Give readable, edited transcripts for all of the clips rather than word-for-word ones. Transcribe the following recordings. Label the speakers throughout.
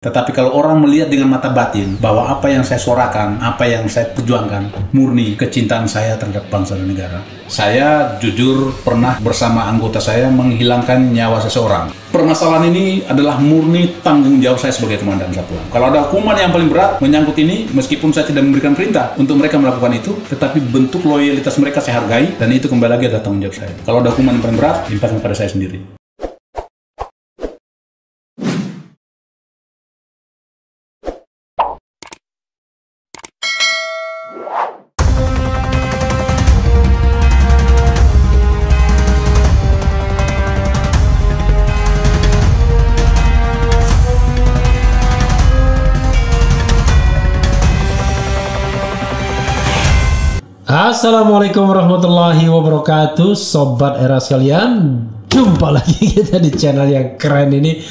Speaker 1: Tetapi kalau orang melihat dengan mata batin bahwa apa yang saya suarakan, apa yang saya perjuangkan, murni kecintaan saya terhadap bangsa dan negara. Saya jujur pernah bersama anggota saya menghilangkan nyawa seseorang. Permasalahan ini adalah murni tanggung jawab saya sebagai komandan satuan. Kalau ada hukuman yang paling berat menyangkut ini, meskipun saya tidak memberikan perintah untuk mereka melakukan itu, tetapi bentuk loyalitas mereka saya hargai, dan itu kembali lagi adalah tanggung jawab saya. Kalau ada hukuman yang paling berat, limpahkan pada saya sendiri.
Speaker 2: Assalamualaikum warahmatullahi wabarakatuh, sobat era sekalian. Jumpa lagi kita di channel yang keren ini,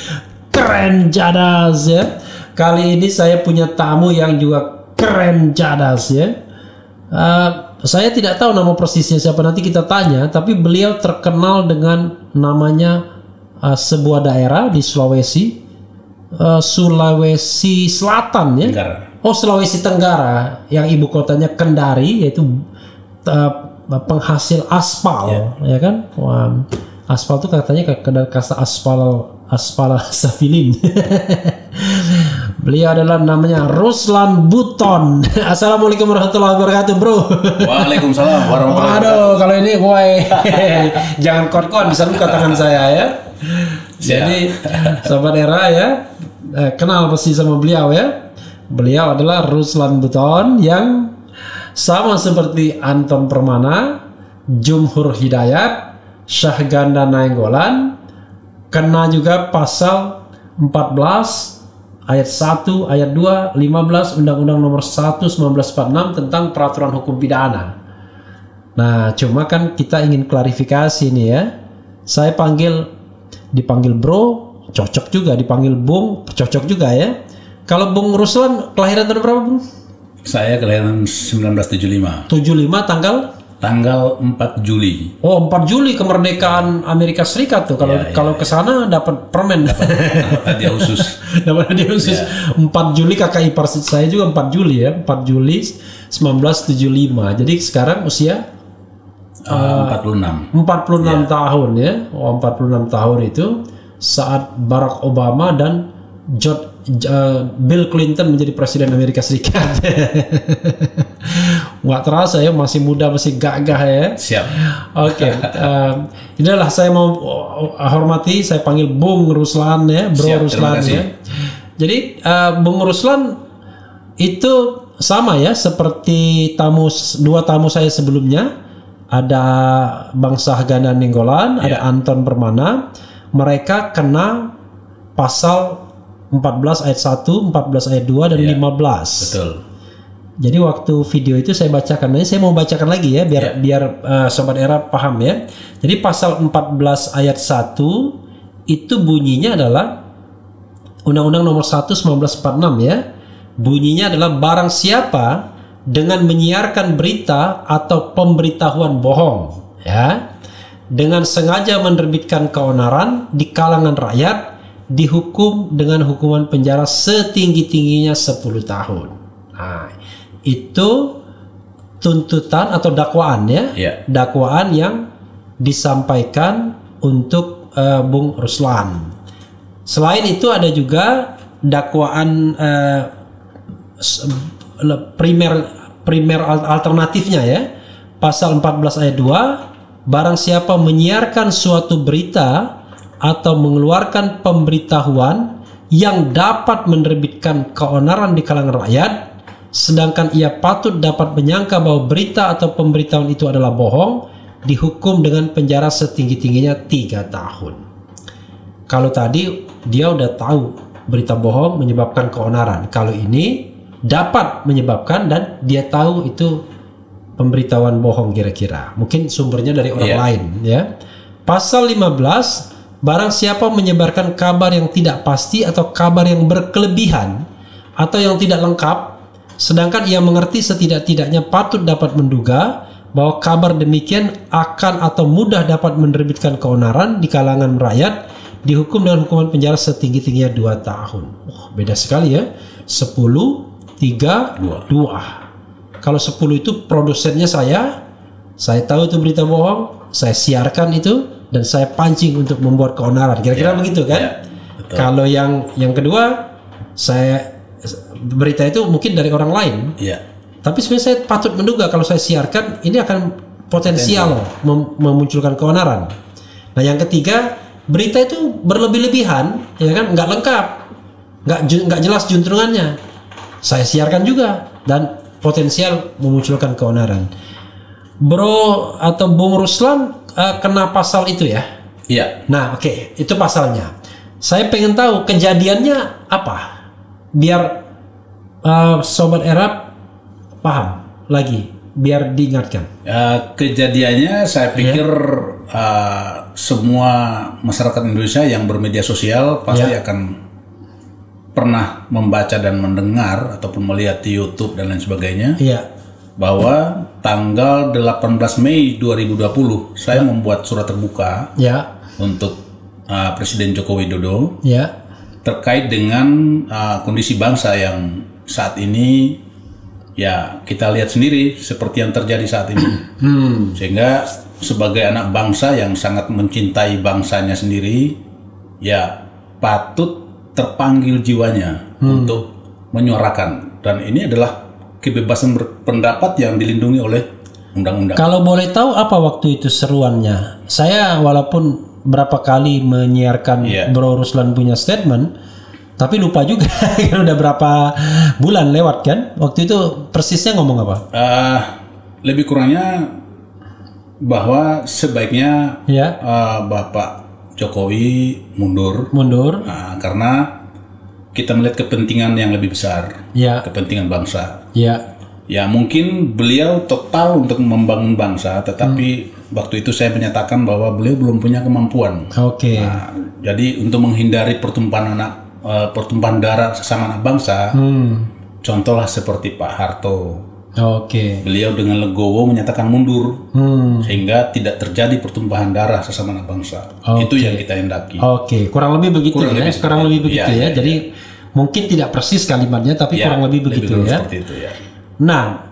Speaker 2: Keren Cadas ya. Kali ini saya punya tamu yang juga keren cadas ya. Saya tidak tahu nama persisnya siapa, nanti kita tanya. Tapi beliau terkenal dengan namanya sebuah daerah di Sulawesi, Sulawesi Selatan ya.
Speaker 1: Tenggara.
Speaker 2: Oh, Sulawesi Tenggara, yang ibu kotanya Kendari, yaitu penghasil aspal, ya kan? Wah, aspal itu katanya kata aspal safilin. Beliau adalah namanya Ruslan Buton. Assalamualaikum warahmatullahi wabarakatuh, bro.
Speaker 1: Waalaikumsalam warahmatullahi wabarakatuh.
Speaker 2: Waduh, kalau ini gue jangan kot-kot, bisa luka tangan saya ya. Jadi sobat era ya, kenal pasti sama beliau ya. Beliau adalah Ruslan Buton yang sama seperti Anton Permana, Jumhur Hidayat, Syahganda Nainggolan, kena juga pasal 14 ayat 1, ayat 2, 15 Undang-Undang Nomor 1 1946 tentang peraturan hukum pidana. Nah, cuma kan kita ingin klarifikasi nih ya. Saya dipanggil bro, cocok juga, dipanggil bung, cocok juga ya. Kalau Bung Ruslan kelahiran tahun berapa, Bung?
Speaker 1: Saya kelahiran 1975.
Speaker 2: 75 tanggal
Speaker 1: 4 Juli.
Speaker 2: Oh, 4 Juli kemerdekaan Amerika Serikat tuh. Kalau ke sana dapat permen.
Speaker 1: Dapat hadiah khusus.
Speaker 2: Dapat hadiah khusus. 4 Juli kakak ipar saya juga 4 Juli ya. 4 Juli 1975. Jadi sekarang usia
Speaker 1: 46
Speaker 2: tahun ya. Oh, 46 tahun itu saat Barack Obama dan Bill Clinton menjadi presiden Amerika Serikat. Nggak terasa ya, masih muda, masih gagah ya.
Speaker 1: Siap.
Speaker 2: Oke. Inilah saya mau hormati, saya panggil Bung Ruslan ya, Bro. Siap, Ruslan ya. Jadi Bung Ruslan itu sama ya seperti dua tamu saya sebelumnya. Ada Bang Syahganda Nainggolan, ada Anton Permana. Mereka kena pasal 14 ayat 1, 14 ayat 2 dan 15.
Speaker 1: Betul.
Speaker 2: Jadi waktu video itu saya bacakan, saya mau bacakan lagi ya biar sobat era paham ya. Jadi pasal 14 ayat 1 itu bunyinya adalah Undang-Undang Nomor 1 1946 ya. Bunyinya adalah barang siapa dengan menyiarkan berita atau pemberitahuan bohong ya, dengan sengaja menerbitkan keonaran di kalangan rakyat, dihukum dengan hukuman penjara setinggi-tingginya 10 tahun. Nah, itu tuntutan atau dakwaan ya. Dakwaan yang disampaikan untuk Bung Ruslan. Selain itu ada juga dakwaan primer alternatifnya ya. Pasal 14 ayat 2, barang siapa menyiarkan suatu berita atau mengeluarkan pemberitahuan yang dapat menerbitkan keonaran di kalangan rakyat, sedangkan ia patut dapat menyangka bahwa berita atau pemberitahuan itu adalah bohong, dihukum dengan penjara setinggi-tingginya 3 tahun. Kalau tadi dia udah tahu berita bohong menyebabkan keonaran, kalau ini dapat menyebabkan dan dia tahu itu pemberitahuan bohong kira-kira. Mungkin sumbernya dari orang lain ya. Pasal 15, barang siapa menyebarkan kabar yang tidak pasti atau kabar yang berkelebihan atau yang tidak lengkap, sedangkan ia mengerti setidak-tidaknya patut dapat menduga bahwa kabar demikian akan atau mudah dapat menerbitkan keonaran di kalangan rakyat, dihukum dengan hukuman penjara setinggi-tingginya 2 tahun. Beda sekali ya. 10, 3, 2. Kalau 10 itu produsennya saya tahu itu berita bohong, saya siarkan itu dan saya pancing untuk membuat keonaran. Kira-kira begitu kan?
Speaker 1: Ya, betul.
Speaker 2: Kalau yang kedua, berita itu mungkin dari orang lain.
Speaker 1: Iya.
Speaker 2: Tapi sebenarnya saya patut menduga kalau saya siarkan ini akan potensial memunculkan keonaran. Nah, yang ketiga, berita itu berlebih-lebihan, ya kan, nggak lengkap, nggak jelas juntrungannya. Saya siarkan juga dan potensial memunculkan keonaran. Bro atau Bung Ruslan kena pasal itu ya?
Speaker 1: Iya.
Speaker 2: Nah, oke, itu pasalnya. Saya pengen tahu kejadiannya apa, biar Sobat Era paham lagi, biar diingatkan.
Speaker 1: Kejadiannya saya pikir semua masyarakat Indonesia yang bermedia sosial pasti akan pernah membaca dan mendengar ataupun melihat di YouTube dan lain sebagainya.
Speaker 2: Iya.
Speaker 1: Bahwa tanggal 18 Mei 2020 saya membuat surat terbuka untuk Presiden Joko Widodo terkait dengan kondisi bangsa yang saat ini ya kita lihat sendiri seperti yang terjadi saat ini. Sehingga sebagai anak bangsa yang sangat mencintai bangsanya sendiri, ya patut terpanggil jiwanya untuk menyuarakan, dan ini adalah kebebasan berpendapat yang dilindungi oleh undang-undang.
Speaker 2: Kalau boleh tahu apa waktu itu seruannya? Saya walaupun berapa kali menyiarkan Bro Ruslan punya statement, tapi lupa juga kan udah berapa bulan lewat kan? Waktu itu persisnya ngomong apa?
Speaker 1: Lebih kurangnya bahwa sebaiknya Bapak Jokowi mundur. Karena kita melihat kepentingan yang lebih besar, kepentingan bangsa. Ya mungkin beliau total untuk membangun bangsa, tetapi waktu itu saya menyatakan bahwa beliau belum punya kemampuan. Nah, jadi untuk menghindari pertumpahan darah sesama anak bangsa, contohlah seperti Pak Harto. Beliau dengan legowo menyatakan mundur, sehingga tidak terjadi pertumpahan darah sesama anak bangsa. Itu yang kita hendaki.
Speaker 2: Kurang lebih begitu kurang lebih begitu ya. Jadi mungkin tidak persis kalimatnya, tapi kurang lebih begitu ya.
Speaker 1: Seperti itu, ya.
Speaker 2: Nah,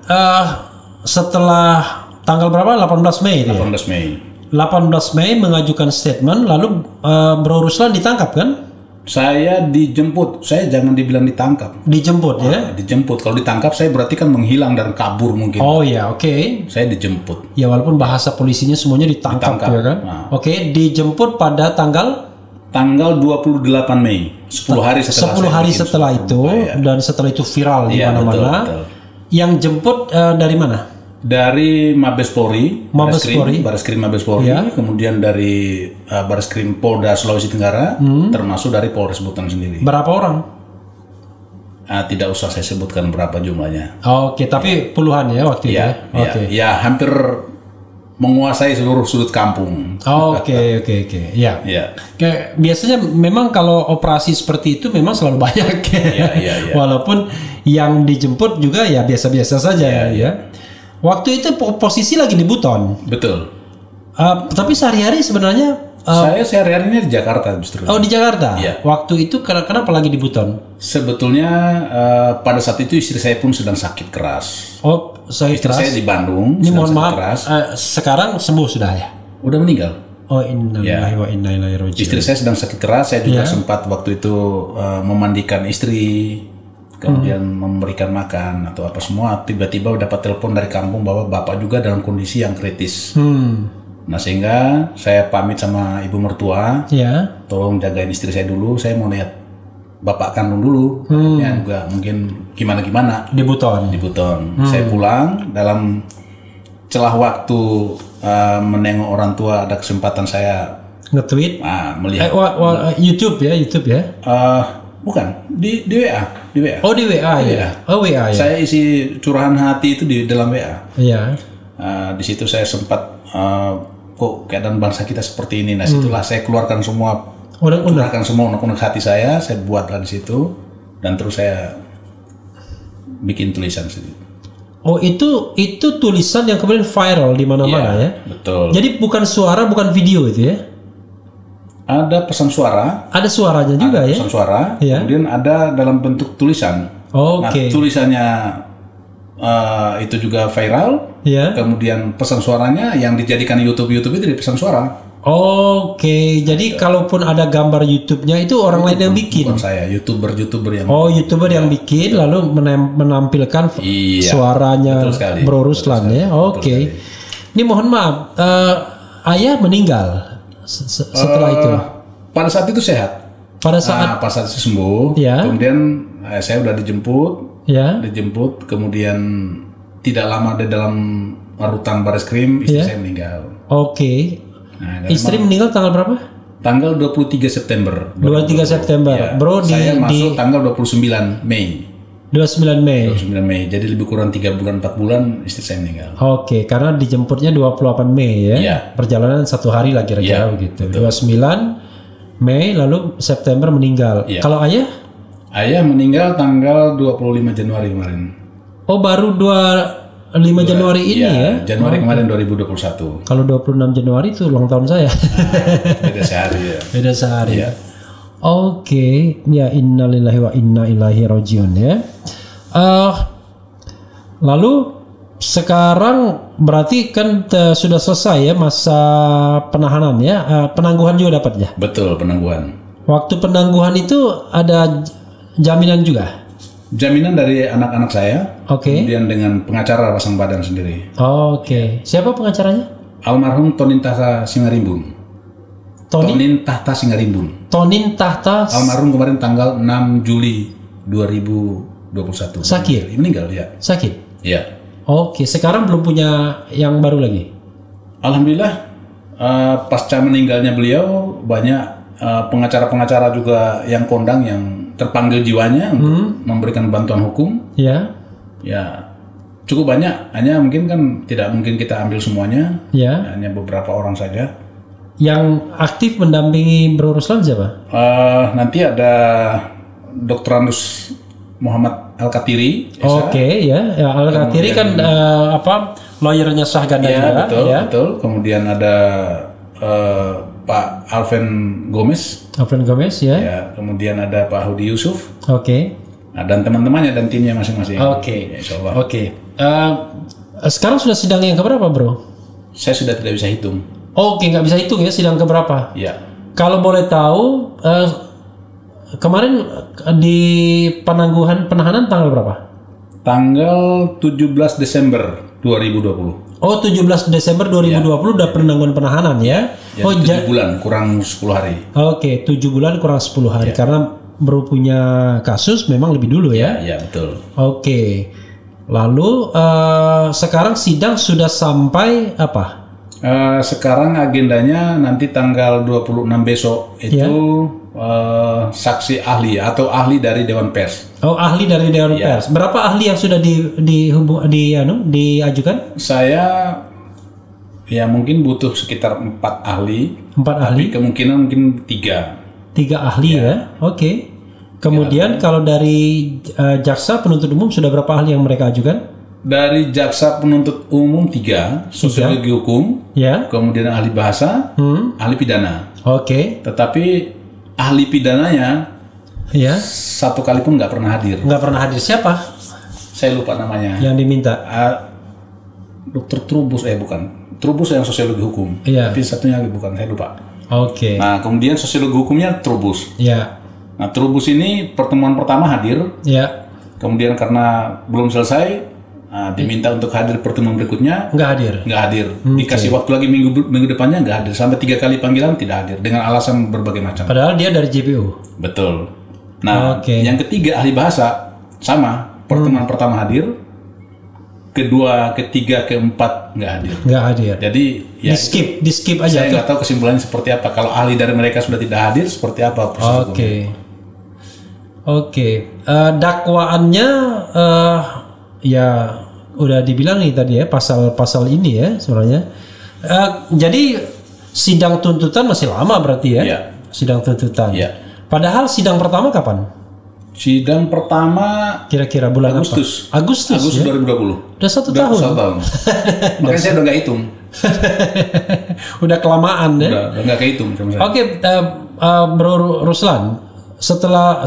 Speaker 2: setelah tanggal berapa? 18 Mei itu
Speaker 1: 18 Mei.
Speaker 2: 18 Mei mengajukan statement, lalu Bro Ruslan ditangkap kan?
Speaker 1: Saya dijemput, saya jangan dibilang ditangkap.
Speaker 2: Dijemput ya?
Speaker 1: Dijemput. Kalau ditangkap saya berarti kan menghilang dan kabur mungkin. Saya dijemput.
Speaker 2: Ya walaupun bahasa polisinya semuanya ditangkap. Ya kan? Dijemput pada tanggal
Speaker 1: 28 Mei, 10 hari setelah
Speaker 2: 10 hari setelah itu, dan setelah itu viral di mana-mana. Yang jemput dari mana? Dari
Speaker 1: Mabes Polri, Bareskrim Mabes Polri, kemudian dari Bareskrim Polda Sulawesi Tenggara, termasuk dari Polres Buton sendiri.
Speaker 2: Berapa orang?
Speaker 1: Tidak usah saya sebutkan berapa jumlahnya.
Speaker 2: Tapi puluhan ya waktu itu.
Speaker 1: Ya hampir menguasai seluruh sudut kampung.
Speaker 2: Biasanya memang kalau operasi seperti itu memang selalu banyak. Walaupun yang dijemput juga ya biasa-biasa saja ya. Waktu itu posisi lagi di Buton.
Speaker 1: Betul.
Speaker 2: Tapi sehari-hari sebenarnya
Speaker 1: saya sehari-harinya di Jakarta justru.
Speaker 2: Di Jakarta. Waktu itu kenapa lagi di Buton?
Speaker 1: Sebetulnya pada saat itu istri saya pun sedang sakit keras.
Speaker 2: Sakit
Speaker 1: istri
Speaker 2: keras.
Speaker 1: Saya di Bandung.
Speaker 2: Ini mohon maaf. Sekarang sembuh sudah ya?
Speaker 1: Udah meninggal.
Speaker 2: Innalillahi wa inna ilaihi raji'un.
Speaker 1: Istri saya sedang sakit keras. Saya juga sempat waktu itu memandikan istri, kemudian memberikan makan atau apa semua. Tiba-tiba dapat telepon dari kampung bahwa bapak juga dalam kondisi yang kritis. Nah, sehingga saya pamit sama ibu mertua, tolong jagain istri saya dulu, saya mau lihat bapak kandung dulu, ya juga mungkin gimana-gimana.
Speaker 2: Di Buton.
Speaker 1: Saya pulang, dalam celah waktu menengok orang tua, ada kesempatan saya
Speaker 2: nge-tweet,
Speaker 1: melihat
Speaker 2: YouTube ya.
Speaker 1: Bukan, di WA.
Speaker 2: Di WA ya. WA ya.
Speaker 1: Saya isi curahan hati itu di dalam WA. Di situ saya sempat kok keadaan bangsa kita seperti ini. Nah, situlah saya keluarkan semua unek-unek hati saya buatlah di situ, dan terus saya bikin tulisan sendiri.
Speaker 2: Itu tulisan yang kemudian viral di mana-mana ya.
Speaker 1: Betul.
Speaker 2: Jadi bukan suara, bukan video itu ya.
Speaker 1: Ada pesan suara,
Speaker 2: Ada suaranya juga ya?
Speaker 1: pesan suara,
Speaker 2: Iya.
Speaker 1: kemudian ada dalam bentuk tulisan. Nah,
Speaker 2: Oke.
Speaker 1: tulisannya itu juga viral,
Speaker 2: Ya.
Speaker 1: kemudian pesan suaranya yang dijadikan YouTube itu di pesan suara.
Speaker 2: Oke, jadi kalaupun ada gambar YouTube-nya itu orang lain yang bikin.
Speaker 1: Bukan saya, YouTuber yang
Speaker 2: Oh, YouTuber yang bikin lalu menampilkan
Speaker 1: Iya,
Speaker 2: suaranya
Speaker 1: betul sekali,
Speaker 2: Bro Ruslan ya. Oke. Ini mohon maaf, ayah meninggal setelah itu.
Speaker 1: pada saat itu sehat.
Speaker 2: Pada saat
Speaker 1: Pas saat itu sembuh,
Speaker 2: Ya.
Speaker 1: kemudian saya udah
Speaker 2: ya.
Speaker 1: dijemput, kemudian tidak lama di dalam rutan Bareskrim istri
Speaker 2: Ya.
Speaker 1: saya meninggal.
Speaker 2: Oke.
Speaker 1: Nah, dan
Speaker 2: Istri meninggal tanggal berapa?
Speaker 1: tanggal 23 September.
Speaker 2: 23 September.
Speaker 1: Ya,
Speaker 2: Bro
Speaker 1: saya
Speaker 2: di
Speaker 1: masuk tanggal 29 Mei.
Speaker 2: 29 Mei.
Speaker 1: 29 Mei. Jadi lebih kurang 3 bulan 4 bulan istri saya meninggal.
Speaker 2: Oke, karena dijemputnya 28 Mei ya.
Speaker 1: Iya.
Speaker 2: Perjalanan 1 hari lah kira-kira
Speaker 1: Iya,
Speaker 2: begitu. 29 Mei lalu September meninggal.
Speaker 1: Iya.
Speaker 2: Kalau ayah?
Speaker 1: Ayah meninggal tanggal 25 Januari kemarin.
Speaker 2: Oh, baru 25 Januari ini ya.
Speaker 1: Januari kemarin 2021.
Speaker 2: Kalau 26 Januari itu ulang tahun saya.
Speaker 1: Beda sehari ya.
Speaker 2: Beda sehari.
Speaker 1: Iya.
Speaker 2: Oke, ya innalillahi wa inna ilaihi rajiun ya. Lalu sekarang berarti kan sudah selesai ya masa penahanan ya. Penangguhan juga dapat ya.
Speaker 1: Betul, penangguhan.
Speaker 2: Waktu penangguhan itu ada jaminan juga.
Speaker 1: Jaminan dari anak-anak saya,
Speaker 2: Oke.
Speaker 1: kemudian dengan pengacara pasang badan sendiri.
Speaker 2: Oke. Siapa pengacaranya?
Speaker 1: Almarhum Tonin Tahta Singarimbun. Tonin Tahta Singarimbun.
Speaker 2: Tonin Tahta
Speaker 1: Almarhum kemarin tanggal 6 Juli 2021.
Speaker 2: Sakit?
Speaker 1: Meninggal ya.
Speaker 2: sakit.
Speaker 1: Ya.
Speaker 2: Oke, sekarang belum punya yang baru lagi.
Speaker 1: Alhamdulillah pasca meninggalnya beliau banyak pengacara-pengacara juga yang kondang yang terpanggil jiwanya untuk memberikan bantuan hukum.
Speaker 2: Ya.
Speaker 1: Ya cukup banyak. Hanya mungkin kan tidak mungkin kita ambil semuanya.
Speaker 2: Ya.
Speaker 1: Hanya beberapa orang saja.
Speaker 2: Yang aktif mendampingi Bro Ruslan siapa?
Speaker 1: Nanti ada Dr. Andus Muhammad Al-Katiri.
Speaker 2: Oke, ya. Al-Katiri kan lawyernya Syahganda
Speaker 1: Ya,
Speaker 2: juga.
Speaker 1: betul,
Speaker 2: Ya.
Speaker 1: betul. Kemudian ada Pak Alven Gomez.
Speaker 2: Alvin Gomez ya.
Speaker 1: Ya, kemudian ada Pak Hudi Yusuf.
Speaker 2: Oke.
Speaker 1: Nah, dan teman-temannya dan timnya masing-masing.
Speaker 2: Oke.
Speaker 1: Ya, insya Allah.
Speaker 2: Oke. Sekarang sudah sidang yang keberapa, Bro?
Speaker 1: Saya sudah tidak bisa hitung.
Speaker 2: Oke, nggak bisa hitung ya sidang keberapa.
Speaker 1: Ya.
Speaker 2: Kalau boleh tahu, kemarin di penahanan tanggal berapa?
Speaker 1: Tanggal 17 Desember 2020.
Speaker 2: Oh, 17 Desember 2020 udah penangguhan penahanan ya.
Speaker 1: Jadi
Speaker 2: Oh,
Speaker 1: 7 bulan kurang 10 hari.
Speaker 2: Oke, 7 bulan kurang 10 hari karena baru punya kasus memang lebih dulu ya.
Speaker 1: Ya, betul.
Speaker 2: Oke. Lalu sekarang sidang sudah sampai apa?
Speaker 1: Sekarang agendanya nanti tanggal 26 besok itu saksi ahli atau ahli dari Dewan Pers.
Speaker 2: Oh, ahli dari Dewan Pers. Berapa ahli yang sudah diajukan?
Speaker 1: Saya ya mungkin butuh sekitar 4 ahli.
Speaker 2: 4 ahli.
Speaker 1: Tapi kemungkinan mungkin 3.
Speaker 2: 3 ahli ya. Oke. Kemudian kalau dari jaksa penuntut umum sudah berapa ahli yang mereka ajukan?
Speaker 1: Dari jaksa penuntut umum 3, sosiologi hukum,
Speaker 2: Ya.
Speaker 1: kemudian ahli bahasa, ahli pidana.
Speaker 2: Oke.
Speaker 1: Tetapi ahli pidananya
Speaker 2: Ya.
Speaker 1: satu kali pun nggak pernah hadir.
Speaker 2: Nggak pernah hadir siapa
Speaker 1: Saya lupa namanya.
Speaker 2: yang diminta?
Speaker 1: Dokter Trubus, bukan. Trubus yang sosiologi hukum.
Speaker 2: Iya.
Speaker 1: Tapi satunya bukan, saya lupa.
Speaker 2: Oke.
Speaker 1: Nah, kemudian sosiologi hukumnya Trubus.
Speaker 2: Ya.
Speaker 1: Nah, Trubus ini pertemuan pertama hadir.
Speaker 2: Ya.
Speaker 1: Kemudian karena belum selesai, diminta untuk hadir pertemuan berikutnya.
Speaker 2: Nggak hadir.
Speaker 1: Nggak hadir. Dikasih waktu lagi minggu depannya nggak hadir. Sampai 3 kali panggilan tidak hadir. Dengan alasan berbagai macam.
Speaker 2: Padahal dia dari JPU.
Speaker 1: Betul. Nah,
Speaker 2: Oke.
Speaker 1: yang ketiga ahli bahasa sama. Pertemuan pertama hadir, kedua, ketiga, keempat nggak hadir.
Speaker 2: Nggak hadir.
Speaker 1: Jadi ya
Speaker 2: Di skip aja
Speaker 1: saya
Speaker 2: tuh.
Speaker 1: nggak tahu kesimpulannya seperti apa. Kalau ahli dari mereka sudah tidak hadir, seperti apa proses hukumnya.
Speaker 2: Oke. Oke. Dakwaannya ya udah dibilang nih tadi ya pasal-pasal ini ya sebenarnya. Jadi sidang tuntutan masih lama berarti ya?
Speaker 1: Iya.
Speaker 2: Sidang tuntutan.
Speaker 1: Iya.
Speaker 2: Padahal sidang pertama kapan?
Speaker 1: Sidang pertama
Speaker 2: Kira-kira bulan
Speaker 1: Agustus.
Speaker 2: apa? Agustus ya?
Speaker 1: 2020.
Speaker 2: Udah 1
Speaker 1: Udah
Speaker 2: tahun.
Speaker 1: 1 tahun. Makanya saya udah nggak hitung.
Speaker 2: Udah kelamaan ya.
Speaker 1: Udah nggak kehitung sama saya.
Speaker 2: Oke, Bro Ruslan, setelah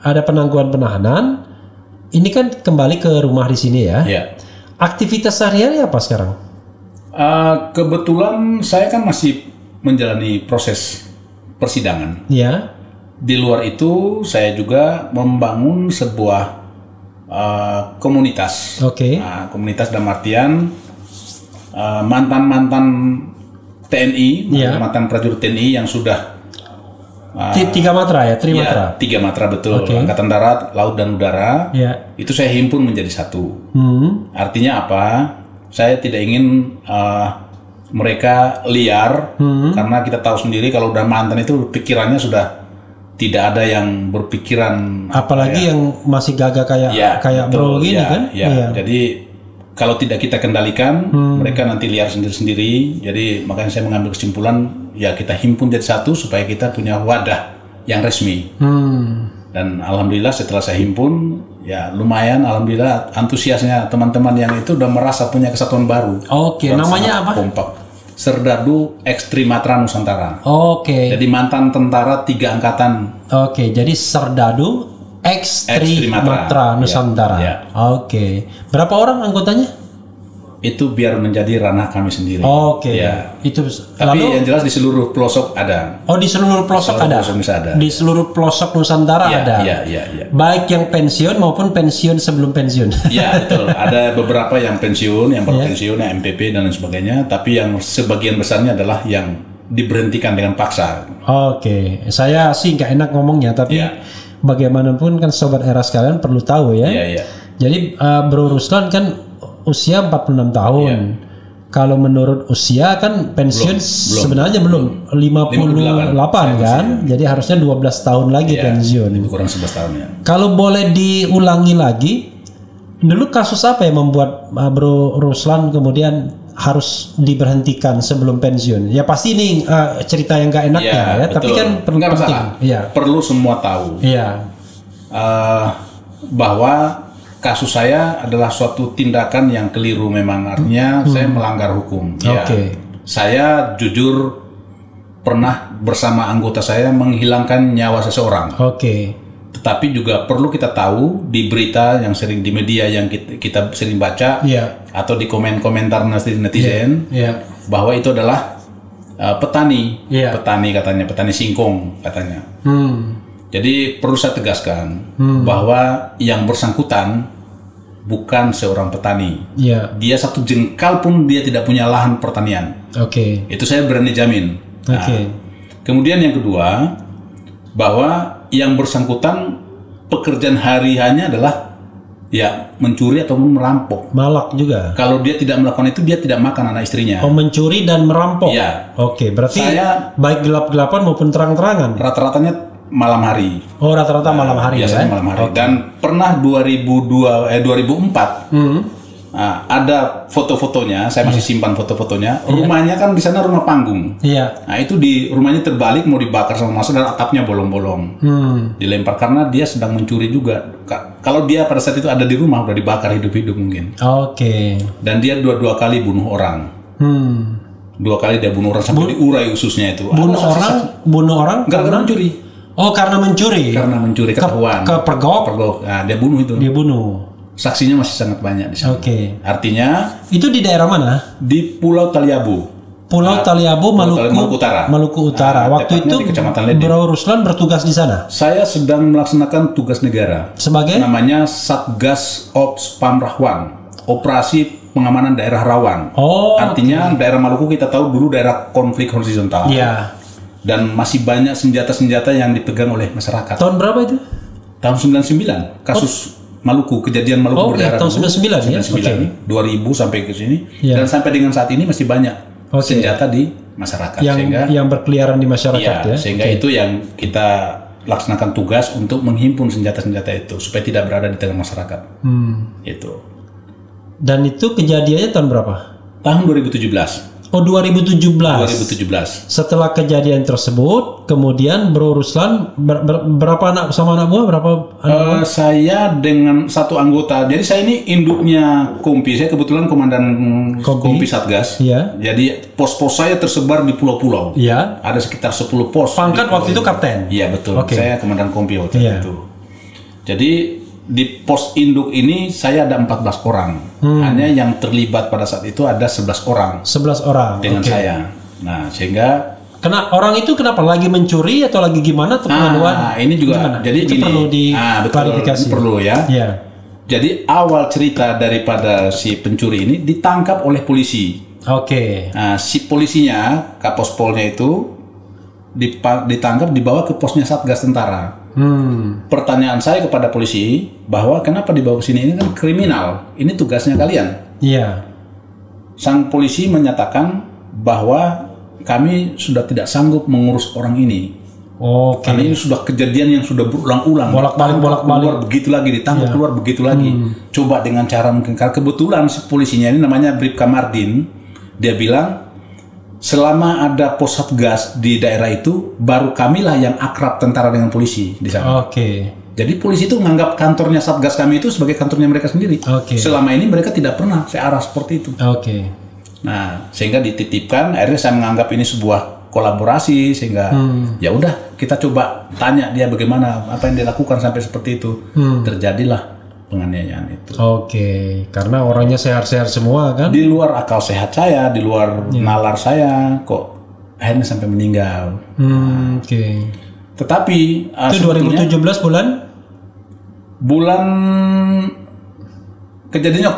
Speaker 2: ada penangguhan penahanan, ini kan kembali ke rumah di sini ya.
Speaker 1: Ya.
Speaker 2: Aktivitas sehari-hari apa sekarang?
Speaker 1: Kebetulan saya kan masih menjalani proses persidangan.
Speaker 2: Ya.
Speaker 1: Di luar itu saya juga membangun sebuah komunitas.
Speaker 2: Oke.
Speaker 1: Nah, komunitas dalam artian mantan-mantan TNI,
Speaker 2: Iya.
Speaker 1: mantan prajurit TNI yang sudah
Speaker 2: 3 matra ya, 3 matra.
Speaker 1: 3 matra betul,
Speaker 2: Oke.
Speaker 1: Angkatan Darat, Laut dan Udara.
Speaker 2: Ya.
Speaker 1: Itu saya himpun menjadi satu.
Speaker 2: Hmm.
Speaker 1: Artinya apa? Saya tidak ingin mereka liar, karena kita tahu sendiri kalau udah mantan itu pikirannya sudah tidak ada yang berpikiran.
Speaker 2: Apalagi yang masih gagah kayak
Speaker 1: betul,
Speaker 2: bro gini
Speaker 1: ya,
Speaker 2: kan?
Speaker 1: ya.
Speaker 2: Iya.
Speaker 1: Jadi kalau tidak kita kendalikan, mereka nanti liar sendiri-sendiri. Jadi makanya saya mengambil kesimpulan, ya kita himpun jadi satu supaya kita punya wadah yang resmi. Dan alhamdulillah setelah saya himpun, ya lumayan, alhamdulillah antusiasnya teman-teman yang itu udah merasa punya kesatuan baru.
Speaker 2: Oke,
Speaker 1: Dan
Speaker 2: namanya
Speaker 1: sangat
Speaker 2: apa?
Speaker 1: kompak. Serdadu X Trimatra Nusantara.
Speaker 2: Oke.
Speaker 1: Jadi mantan tentara 3 angkatan.
Speaker 2: Oke, jadi Serdadu X
Speaker 1: Trimatra.
Speaker 2: Matra Nusantara.
Speaker 1: Ya.
Speaker 2: Oke. Berapa orang anggotanya?
Speaker 1: Itu biar menjadi ranah kami sendiri.
Speaker 2: Oke.
Speaker 1: Ya.
Speaker 2: Itu
Speaker 1: Tapi
Speaker 2: lalu
Speaker 1: yang jelas di seluruh pelosok ada.
Speaker 2: di seluruh pelosok ada. Di seluruh pelosok Nusantara
Speaker 1: Ya,
Speaker 2: ada.
Speaker 1: ya.
Speaker 2: Baik yang pensiun maupun pensiun sebelum pensiun.
Speaker 1: Ya, betul. Ada beberapa yang pensiun, yang baru pensiun, yang MPP dan lain sebagainya. Tapi yang sebagian besarnya adalah yang diberhentikan dengan paksa.
Speaker 2: Oke. Saya sih nggak enak ngomongnya, tapi
Speaker 1: Ya.
Speaker 2: bagaimanapun kan sobat era sekalian perlu tahu ya.
Speaker 1: Iya.
Speaker 2: Jadi Bro Ruslan kan usia 46 tahun. Kalau menurut usia kan pensiun sebenarnya belum 58 kan. Jadi harusnya 12 tahun lagi pensiun.
Speaker 1: Lebih kurang 11 tahun ya.
Speaker 2: Kalau boleh diulangi lagi, dulu kasus apa yang membuat Bro Ruslan kemudian harus diberhentikan sebelum pensiun? Ya pasti ini cerita yang gak enaknya ya, tapi
Speaker 1: betul.
Speaker 2: kan
Speaker 1: Nggak
Speaker 2: penting.
Speaker 1: masalah.
Speaker 2: Iya.
Speaker 1: Perlu semua tahu
Speaker 2: Iya.
Speaker 1: bahwa kasus saya adalah suatu tindakan yang keliru memang, artinya saya melanggar hukum. Ya.
Speaker 2: Oke.
Speaker 1: Saya jujur pernah bersama anggota saya menghilangkan nyawa seseorang.
Speaker 2: Oke.
Speaker 1: Tetapi juga perlu kita tahu di berita yang sering di media yang kita sering baca,
Speaker 2: Iya.
Speaker 1: atau di komentar netizen,
Speaker 2: Iya.
Speaker 1: bahwa itu adalah petani,
Speaker 2: Iya.
Speaker 1: katanya, petani singkong katanya.
Speaker 2: Hmm.
Speaker 1: Jadi perlu saya tegaskan bahwa yang bersangkutan bukan seorang petani.
Speaker 2: Iya.
Speaker 1: Dia satu jengkal pun dia tidak punya lahan pertanian.
Speaker 2: Oke.
Speaker 1: Itu saya berani jamin. Nah,
Speaker 2: Oke.
Speaker 1: kemudian yang kedua, bahwa yang bersangkutan pekerjaan hariannya adalah ya mencuri ataupun merampok.
Speaker 2: Malak juga.
Speaker 1: Kalau dia tidak melakukan itu, dia tidak makan anak istrinya.
Speaker 2: Oh, mencuri dan merampok.
Speaker 1: Iya.
Speaker 2: Oke, berarti
Speaker 1: Saya-
Speaker 2: baik gelap-gelapan maupun terang-terangan.
Speaker 1: Rata-ratanya malam hari.
Speaker 2: Oh, rata-rata malam hari
Speaker 1: Biasanya
Speaker 2: ya.
Speaker 1: malam hari. Dan pernah 2004 ada foto-fotonya, saya masih simpan foto-fotonya. Rumahnya kan di sana rumah panggung.
Speaker 2: Iya.
Speaker 1: Nah, itu di rumahnya terbalik mau dibakar sama massa dan atapnya bolong-bolong. Dilempar karena dia sedang mencuri juga. Kalau dia pada saat itu ada di rumah udah dibakar hidup-hidup mungkin.
Speaker 2: Oke.
Speaker 1: Dan dia dua kali bunuh orang. 2 kali dia bunuh orang sampai diurai ususnya itu.
Speaker 2: Bunuh
Speaker 1: Ada saksi-saksi.
Speaker 2: bunuh orang
Speaker 1: Karena mencuri.
Speaker 2: Oh, karena mencuri.
Speaker 1: Karena mencuri ketahuan.
Speaker 2: Kepergok.
Speaker 1: Nah, dia bunuh itu.
Speaker 2: Dia bunuh.
Speaker 1: Saksinya masih sangat banyak di sana.
Speaker 2: Oke.
Speaker 1: Artinya
Speaker 2: Itu di daerah mana?
Speaker 1: di Pulau Taliabu.
Speaker 2: Pulau Taliabu,
Speaker 1: Maluku Utara.
Speaker 2: Maluku Utara.
Speaker 1: Nah,
Speaker 2: Waktu
Speaker 1: tepatnya
Speaker 2: itu
Speaker 1: di Kecamatan Lede.
Speaker 2: Bro Ruslan bertugas di sana
Speaker 1: Saya sedang melaksanakan tugas negara.
Speaker 2: sebagai
Speaker 1: Namanya Satgas Ops Pamrahwan. Operasi Pengamanan Daerah Rawan.
Speaker 2: Oh,
Speaker 1: Artinya daerah Maluku kita tahu dulu daerah konflik horizontal.
Speaker 2: iya.
Speaker 1: Dan masih banyak senjata-senjata yang dipegang oleh masyarakat.
Speaker 2: Tahun berapa itu?
Speaker 1: Tahun 99 kasus Maluku, kejadian Maluku
Speaker 2: Oh, iya,
Speaker 1: berdarah
Speaker 2: tahun
Speaker 1: dulu.
Speaker 2: 99 ya?
Speaker 1: 99, 2000 sampai ke sini.
Speaker 2: Iya.
Speaker 1: Dan sampai dengan saat ini masih banyak
Speaker 2: Oke.
Speaker 1: senjata di masyarakat.
Speaker 2: Yang berkeliaran di masyarakat ya.
Speaker 1: Sehingga itu yang kita laksanakan tugas untuk menghimpun senjata-senjata itu supaya tidak berada di tengah masyarakat. Itu.
Speaker 2: Dan itu kejadiannya tahun berapa?
Speaker 1: Tahun 2017.
Speaker 2: Oh, 2017.
Speaker 1: 2017.
Speaker 2: Setelah kejadian tersebut, kemudian Bro Ruslan berapa anak sama anak buah? Berapa anak buah?
Speaker 1: Saya dengan satu anggota. Jadi saya ini induknya Kompi. Saya kebetulan komandan Kompi Satgas.
Speaker 2: Iya.
Speaker 1: Jadi pos-pos saya tersebar di pulau-pulau.
Speaker 2: Iya.
Speaker 1: Ada sekitar 10 pos.
Speaker 2: Pangkat waktu itu kapten.
Speaker 1: Iya betul.
Speaker 2: Oke.
Speaker 1: Saya komandan Kompi waktu
Speaker 2: Iya.
Speaker 1: itu. Jadi di pos induk ini saya ada 14 orang. Hanya yang terlibat pada saat itu ada 11 orang
Speaker 2: 11 orang.
Speaker 1: dengan
Speaker 2: Oke.
Speaker 1: saya. Nah, sehingga
Speaker 2: Orang itu kenapa lagi mencuri atau lagi gimana atau pengaduan?
Speaker 1: ini juga
Speaker 2: Gimana?
Speaker 1: jadi
Speaker 2: itu
Speaker 1: gini.
Speaker 2: perlu
Speaker 1: Betul,
Speaker 2: diklarifikasi.
Speaker 1: ini perlu ya.
Speaker 2: Iya.
Speaker 1: Jadi awal cerita daripada si pencuri ini ditangkap oleh polisi.
Speaker 2: Oke.
Speaker 1: Nah, si polisinya, Kapospolnya itu ditangkap dibawa ke posnya Satgas Tentara. Pertanyaan saya kepada polisi bahwa kenapa dibawa ke sini, ini kan kriminal, ini tugasnya kalian.
Speaker 2: Iya.
Speaker 1: Sang polisi menyatakan bahwa kami sudah tidak sanggup mengurus orang ini.
Speaker 2: Oke.
Speaker 1: Karena ini sudah kejadian yang sudah berulang-ulang.
Speaker 2: Bolak-balik,
Speaker 1: Ditangkap,
Speaker 2: bolak-balik.
Speaker 1: keluar begitu lagi, ditangkap keluar begitu lagi. Coba dengan cara mungkin. Karena kebetulan si polisinya ini namanya Bribka Mardin, dia bilang selama ada pos Satgas di daerah itu, baru kamilah yang akrab tentara dengan polisi di sana.
Speaker 2: Oke.
Speaker 1: Jadi polisi itu menganggap kantornya Satgas kami itu sebagai kantornya mereka sendiri.
Speaker 2: Oke.
Speaker 1: Selama ini mereka tidak pernah searah seperti itu.
Speaker 2: Oke.
Speaker 1: Nah, sehingga dititipkan, akhirnya saya menganggap ini sebuah kolaborasi, sehingga ya udah kita coba tanya dia bagaimana, apa yang dia lakukan sampai seperti itu. Terjadilah penganiayaan itu.
Speaker 2: Oke. Karena orangnya sehat-sehat semua kan?
Speaker 1: Di luar akal sehat saya, di luar nalar saya, kok akhirnya sampai meninggal.
Speaker 2: Oke.
Speaker 1: Tetapi
Speaker 2: Itu
Speaker 1: sebetulnya
Speaker 2: 2017
Speaker 1: bulan kejadiannya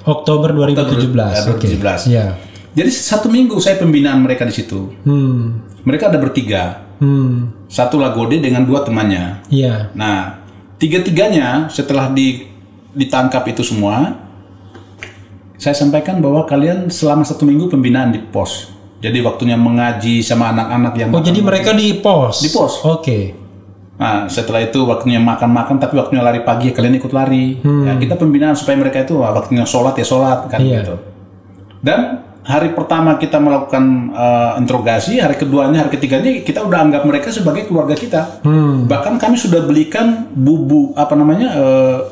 Speaker 2: Oktober 2017. Oke.
Speaker 1: 2017.
Speaker 2: Iya.
Speaker 1: Jadi 1 minggu saya pembinaan mereka di situ. Mereka ada bertiga. Satu Lagode dengan 2 temannya.
Speaker 2: Iya.
Speaker 1: Nah, 3-tiganya setelah ditangkap itu semua, saya sampaikan bahwa kalian selama 1 minggu pembinaan di pos. Jadi waktunya mengaji sama anak-anak yang
Speaker 2: Oh, jadi mereka di pos?
Speaker 1: Di pos.
Speaker 2: Oke.
Speaker 1: Nah, setelah itu waktunya makan-makan, tapi waktunya lari pagi, kalian ikut lari. Ya, kita pembinaan supaya mereka itu waktunya sholat ya sholat, kan gitu. Dan hari pertama kita melakukan interogasi, hari keduanya, hari ketiganya kita udah anggap mereka sebagai keluarga kita. Bahkan kami sudah belikan bubu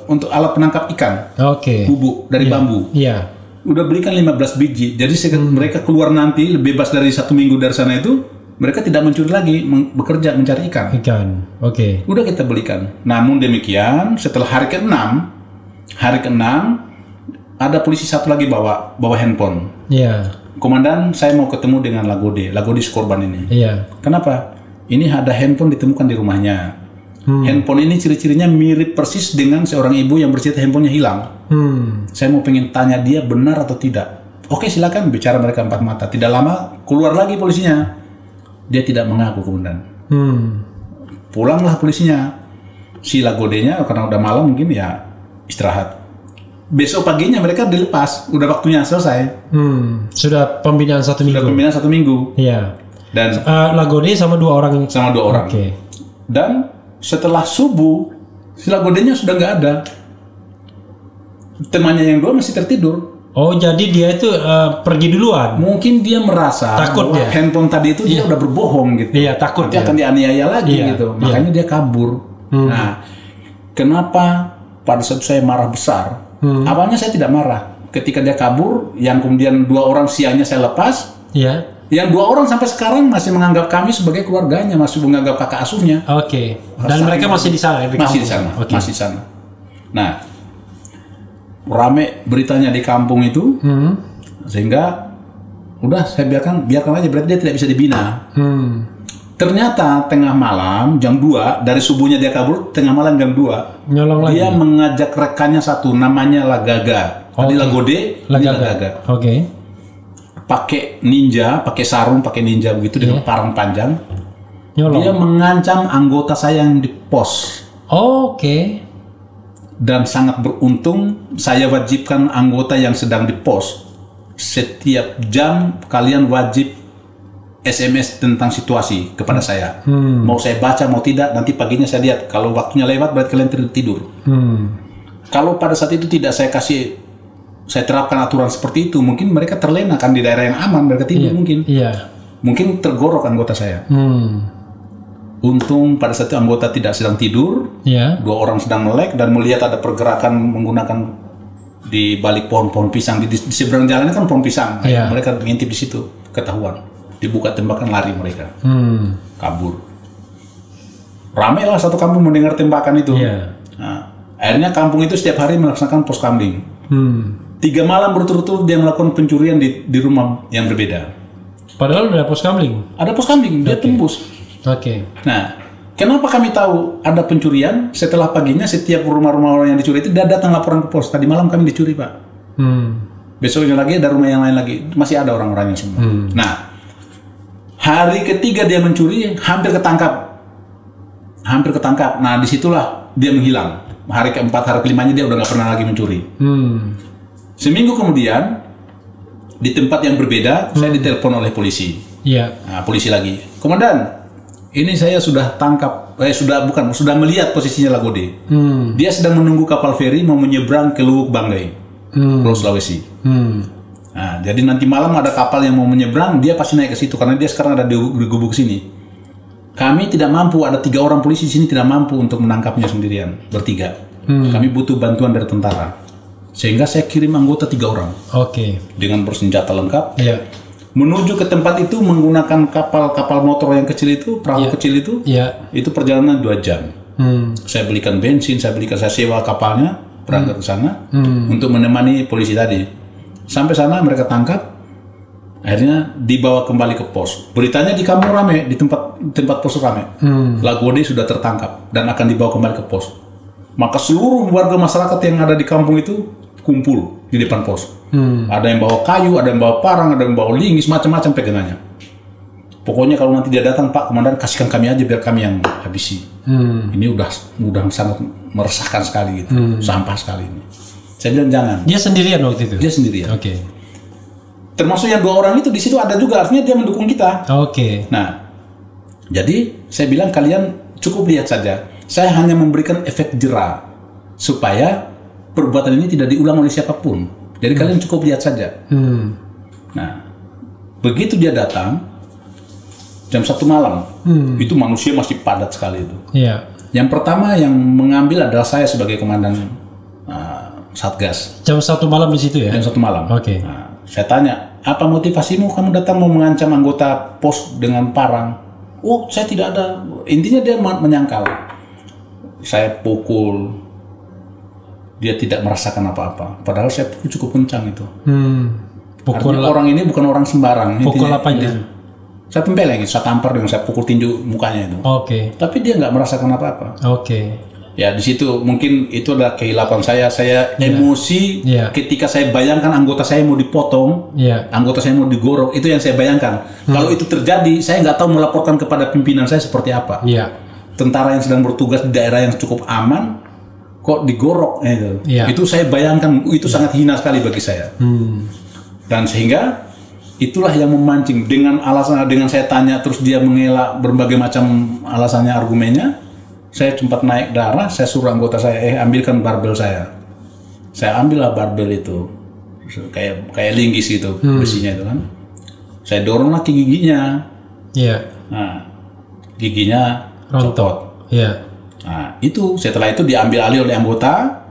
Speaker 1: untuk alat penangkap ikan,
Speaker 2: Oke.
Speaker 1: bubu dari bambu.
Speaker 2: Iya.
Speaker 1: Udah belikan 15 biji. Jadi mereka keluar nanti bebas dari 1 minggu dari sana itu, mereka tidak mencuri lagi, bekerja mencari ikan.
Speaker 2: Ikan. Oke.
Speaker 1: Udah kita belikan. Namun demikian, setelah hari ke-6 ada polisi satu lagi bawa handphone.
Speaker 2: Iya.
Speaker 1: Komandan, saya mau ketemu dengan Lagode si korban ini.
Speaker 2: Iya.
Speaker 1: Kenapa? Ini ada handphone ditemukan di rumahnya. Handphone ini ciri-cirinya mirip persis dengan seorang ibu yang bercerita handphonenya hilang. Saya mau pengen tanya dia benar atau tidak. Oke, silakan bicara mereka 4 mata. Tidak lama keluar lagi polisinya. Dia tidak mengaku, komandan. Pulanglah polisinya. Si Lagodenya karena udah malam mungkin ya istirahat. Besok paginya mereka dilepas. Udah waktunya selesai.
Speaker 2: Sudah pembinaan 1 minggu.
Speaker 1: Sudah pembinaan 1 minggu.
Speaker 2: Iya.
Speaker 1: Dan
Speaker 2: Lagode sama 2 orang.
Speaker 1: sama 2 orang.
Speaker 2: Oke.
Speaker 1: Dan setelah subuh, si Lagodenya sudah nggak ada. Temannya yang 2 masih tertidur.
Speaker 2: Oh, jadi dia itu pergi duluan.
Speaker 1: Mungkin dia merasa
Speaker 2: Takut
Speaker 1: bahwa
Speaker 2: dia.
Speaker 1: handphone tadi itu dia udah berbohong gitu.
Speaker 2: Iya, takut
Speaker 1: Nanti
Speaker 2: dia.
Speaker 1: akan dianiaya lagi
Speaker 2: Iya,
Speaker 1: gitu.
Speaker 2: iya.
Speaker 1: Makanya dia kabur. Nah, kenapa pada saat saya marah besar? Awalnya saya tidak marah. Ketika dia kabur, yang kemudian 2 orang siangnya saya lepas,
Speaker 2: Iya.
Speaker 1: yang 2 orang sampai sekarang masih menganggap kami sebagai keluarganya, masih menganggap kakak asuhnya.
Speaker 2: Oke. Dan mereka masih di sana,
Speaker 1: Masih di sana,
Speaker 2: Oke.
Speaker 1: masih di sana. Nah, rame beritanya di kampung itu, sehingga udah saya biarkan aja, berarti dia tidak bisa dibina. Ternyata tengah malam jam 2, dari subuhnya dia kabur, tengah malam jam 2
Speaker 2: Nyolong lagi.
Speaker 1: dia mengajak rekannya satu, namanya Lagaga. Tadi Lagode, ini Lagaga.
Speaker 2: Oke.
Speaker 1: Pakai ninja, pakai sarung, pakai ninja begitu dengan parang panjang.
Speaker 2: Nyolong.
Speaker 1: Dia mengancam anggota saya yang di pos.
Speaker 2: Oke.
Speaker 1: Dan sangat beruntung saya wajibkan anggota yang sedang di pos, setiap jam kalian wajib SMS tentang situasi kepada saya. Mau saya baca mau tidak, nanti paginya saya lihat. Kalau waktunya lewat berarti kalian tidur. Kalau pada saat itu tidak saya kasih saya terapkan aturan seperti itu, mungkin mereka terlena kan di daerah yang aman, mereka tidur mungkin.
Speaker 2: Iya.
Speaker 1: Mungkin tergorok anggota saya. Untung pada saat itu anggota tidak sedang tidur,
Speaker 2: Iya.
Speaker 1: 2 orang sedang melek dan melihat ada pergerakan menggunakan di balik pohon-pohon pisang di seberang jalan kan pohon pisang.
Speaker 2: Iya.
Speaker 1: Mereka ngintip di situ, ketahuan, dibuka tembakan, lari mereka, kabur. Ramai lah satu kampung mendengar tembakan itu.
Speaker 2: Iya.
Speaker 1: Nah, akhirnya kampung itu setiap hari melaksanakan pos kamling. 3 malam berturut-turut dia melakukan pencurian di rumah yang berbeda.
Speaker 2: Padahal udah pos kamling.
Speaker 1: Ada pos kamling, dia tembus.
Speaker 2: Oke.
Speaker 1: Nah, kenapa kami tahu ada pencurian? Setelah paginya setiap rumah-rumah orang yang dicuri itu dia datang laporan ke pos. Tadi malam kami dicuri, Pak. Besoknya lagi ada rumah yang lain lagi. Masih ada orang-orang yang semua. Nah, hari ketiga dia mencuri, hampir ketangkap. Nah, disitulah dia menghilang. Hari keempat, hari kelimanya dia udah nggak pernah lagi mencuri. Seminggu kemudian, di tempat yang berbeda, saya ditelepon oleh polisi.
Speaker 2: Iya.
Speaker 1: Nah, polisi lagi. Komandan, ini saya sudah tangkap, sudah melihat posisinya Lagode. Dia sedang menunggu kapal feri mau menyeberang ke Luwuk Banggai, Pulau Sulawesi. Nah, jadi nanti malam ada kapal yang mau menyeberang, dia pasti naik ke situ karena dia sekarang ada di gubuk sini. Kami tidak mampu, ada 3 orang polisi di sini tidak mampu untuk menangkapnya sendirian, bertiga. Kami butuh bantuan dari tentara. Sehingga saya kirim anggota 3 orang.
Speaker 2: Oke.
Speaker 1: Dengan bersenjata lengkap.
Speaker 2: Iya.
Speaker 1: Menuju ke tempat itu menggunakan kapal motor yang kecil itu, perahu kecil itu.
Speaker 2: Iya.
Speaker 1: Itu perjalanan 2 jam. Saya belikan bensin, saya sewa kapalnya, berangkat ke sana untuk menemani polisi tadi. Sampai sana mereka tangkap. Akhirnya dibawa kembali ke pos. Beritanya di kampung rame, di tempat pos rame. Lagode sudah tertangkap dan akan dibawa kembali ke pos. Maka seluruh warga masyarakat yang ada di kampung itu kumpul di depan pos. Ada yang bawa kayu, ada yang bawa parang, ada yang bawa linggis, macam-macam pegangannya. Pokoknya kalau nanti dia datang, Pak Komandan, kasihkan kami aja biar kami yang habisi. Ini udah sangat meresahkan sekali gitu, sampah sekali ini. Saya bilang jangan.
Speaker 2: Dia sendirian waktu itu.
Speaker 1: Dia sendirian.
Speaker 2: Oke.
Speaker 1: Termasuk yang 2 orang itu di situ ada juga, artinya dia mendukung kita.
Speaker 2: Oke.
Speaker 1: Nah, jadi saya bilang kalian cukup lihat saja. Saya hanya memberikan efek jera supaya perbuatan ini tidak diulang oleh siapapun. Jadi kalian cukup lihat saja. Nah, begitu dia datang jam 1 malam, itu manusia masih padat sekali itu.
Speaker 2: Iya.
Speaker 1: Yang pertama yang mengambil adalah saya sebagai komandan Satgas.
Speaker 2: Jam 1 malam di situ ya.
Speaker 1: Jam 1 malam.
Speaker 2: Oke.
Speaker 1: Nah, saya tanya, apa motivasimu kamu datang mau mengancam anggota pos dengan parang? Oh, saya tidak ada. Intinya dia menyangkal. Saya pukul. Dia tidak merasakan apa-apa. Padahal saya pukul cukup kencang itu. Artinya orang ini bukan orang sembarang.
Speaker 2: Pukul apanya?
Speaker 1: Saya tempel lagi, saya tampar dengan saya pukul tinju mukanya itu.
Speaker 2: Oke.
Speaker 1: Tapi dia nggak merasakan apa-apa.
Speaker 2: Oke.
Speaker 1: Ya di situ mungkin itu adalah kehilapan saya. Saya emosi ketika saya bayangkan anggota saya mau dipotong, anggota saya mau digorok. Itu yang saya bayangkan. Kalau itu terjadi, saya nggak tahu melaporkan kepada pimpinan saya seperti apa. Tentara yang sedang bertugas di daerah yang cukup aman, kok digorok itu. Itu saya bayangkan, itu sangat hina sekali bagi saya. Dan sehingga itulah yang memancing dengan alasan, dengan saya tanya terus dia mengelak berbagai macam alasannya, argumennya. Saya sempat naik darah, saya suruh anggota saya, ambilkan barbel saya. Saya ambillah barbel itu, kayak linggis gitu, besinya itu kan. Saya dorong lagi giginya. Nah, giginya copot. Nah, itu setelah itu diambil alih oleh anggota.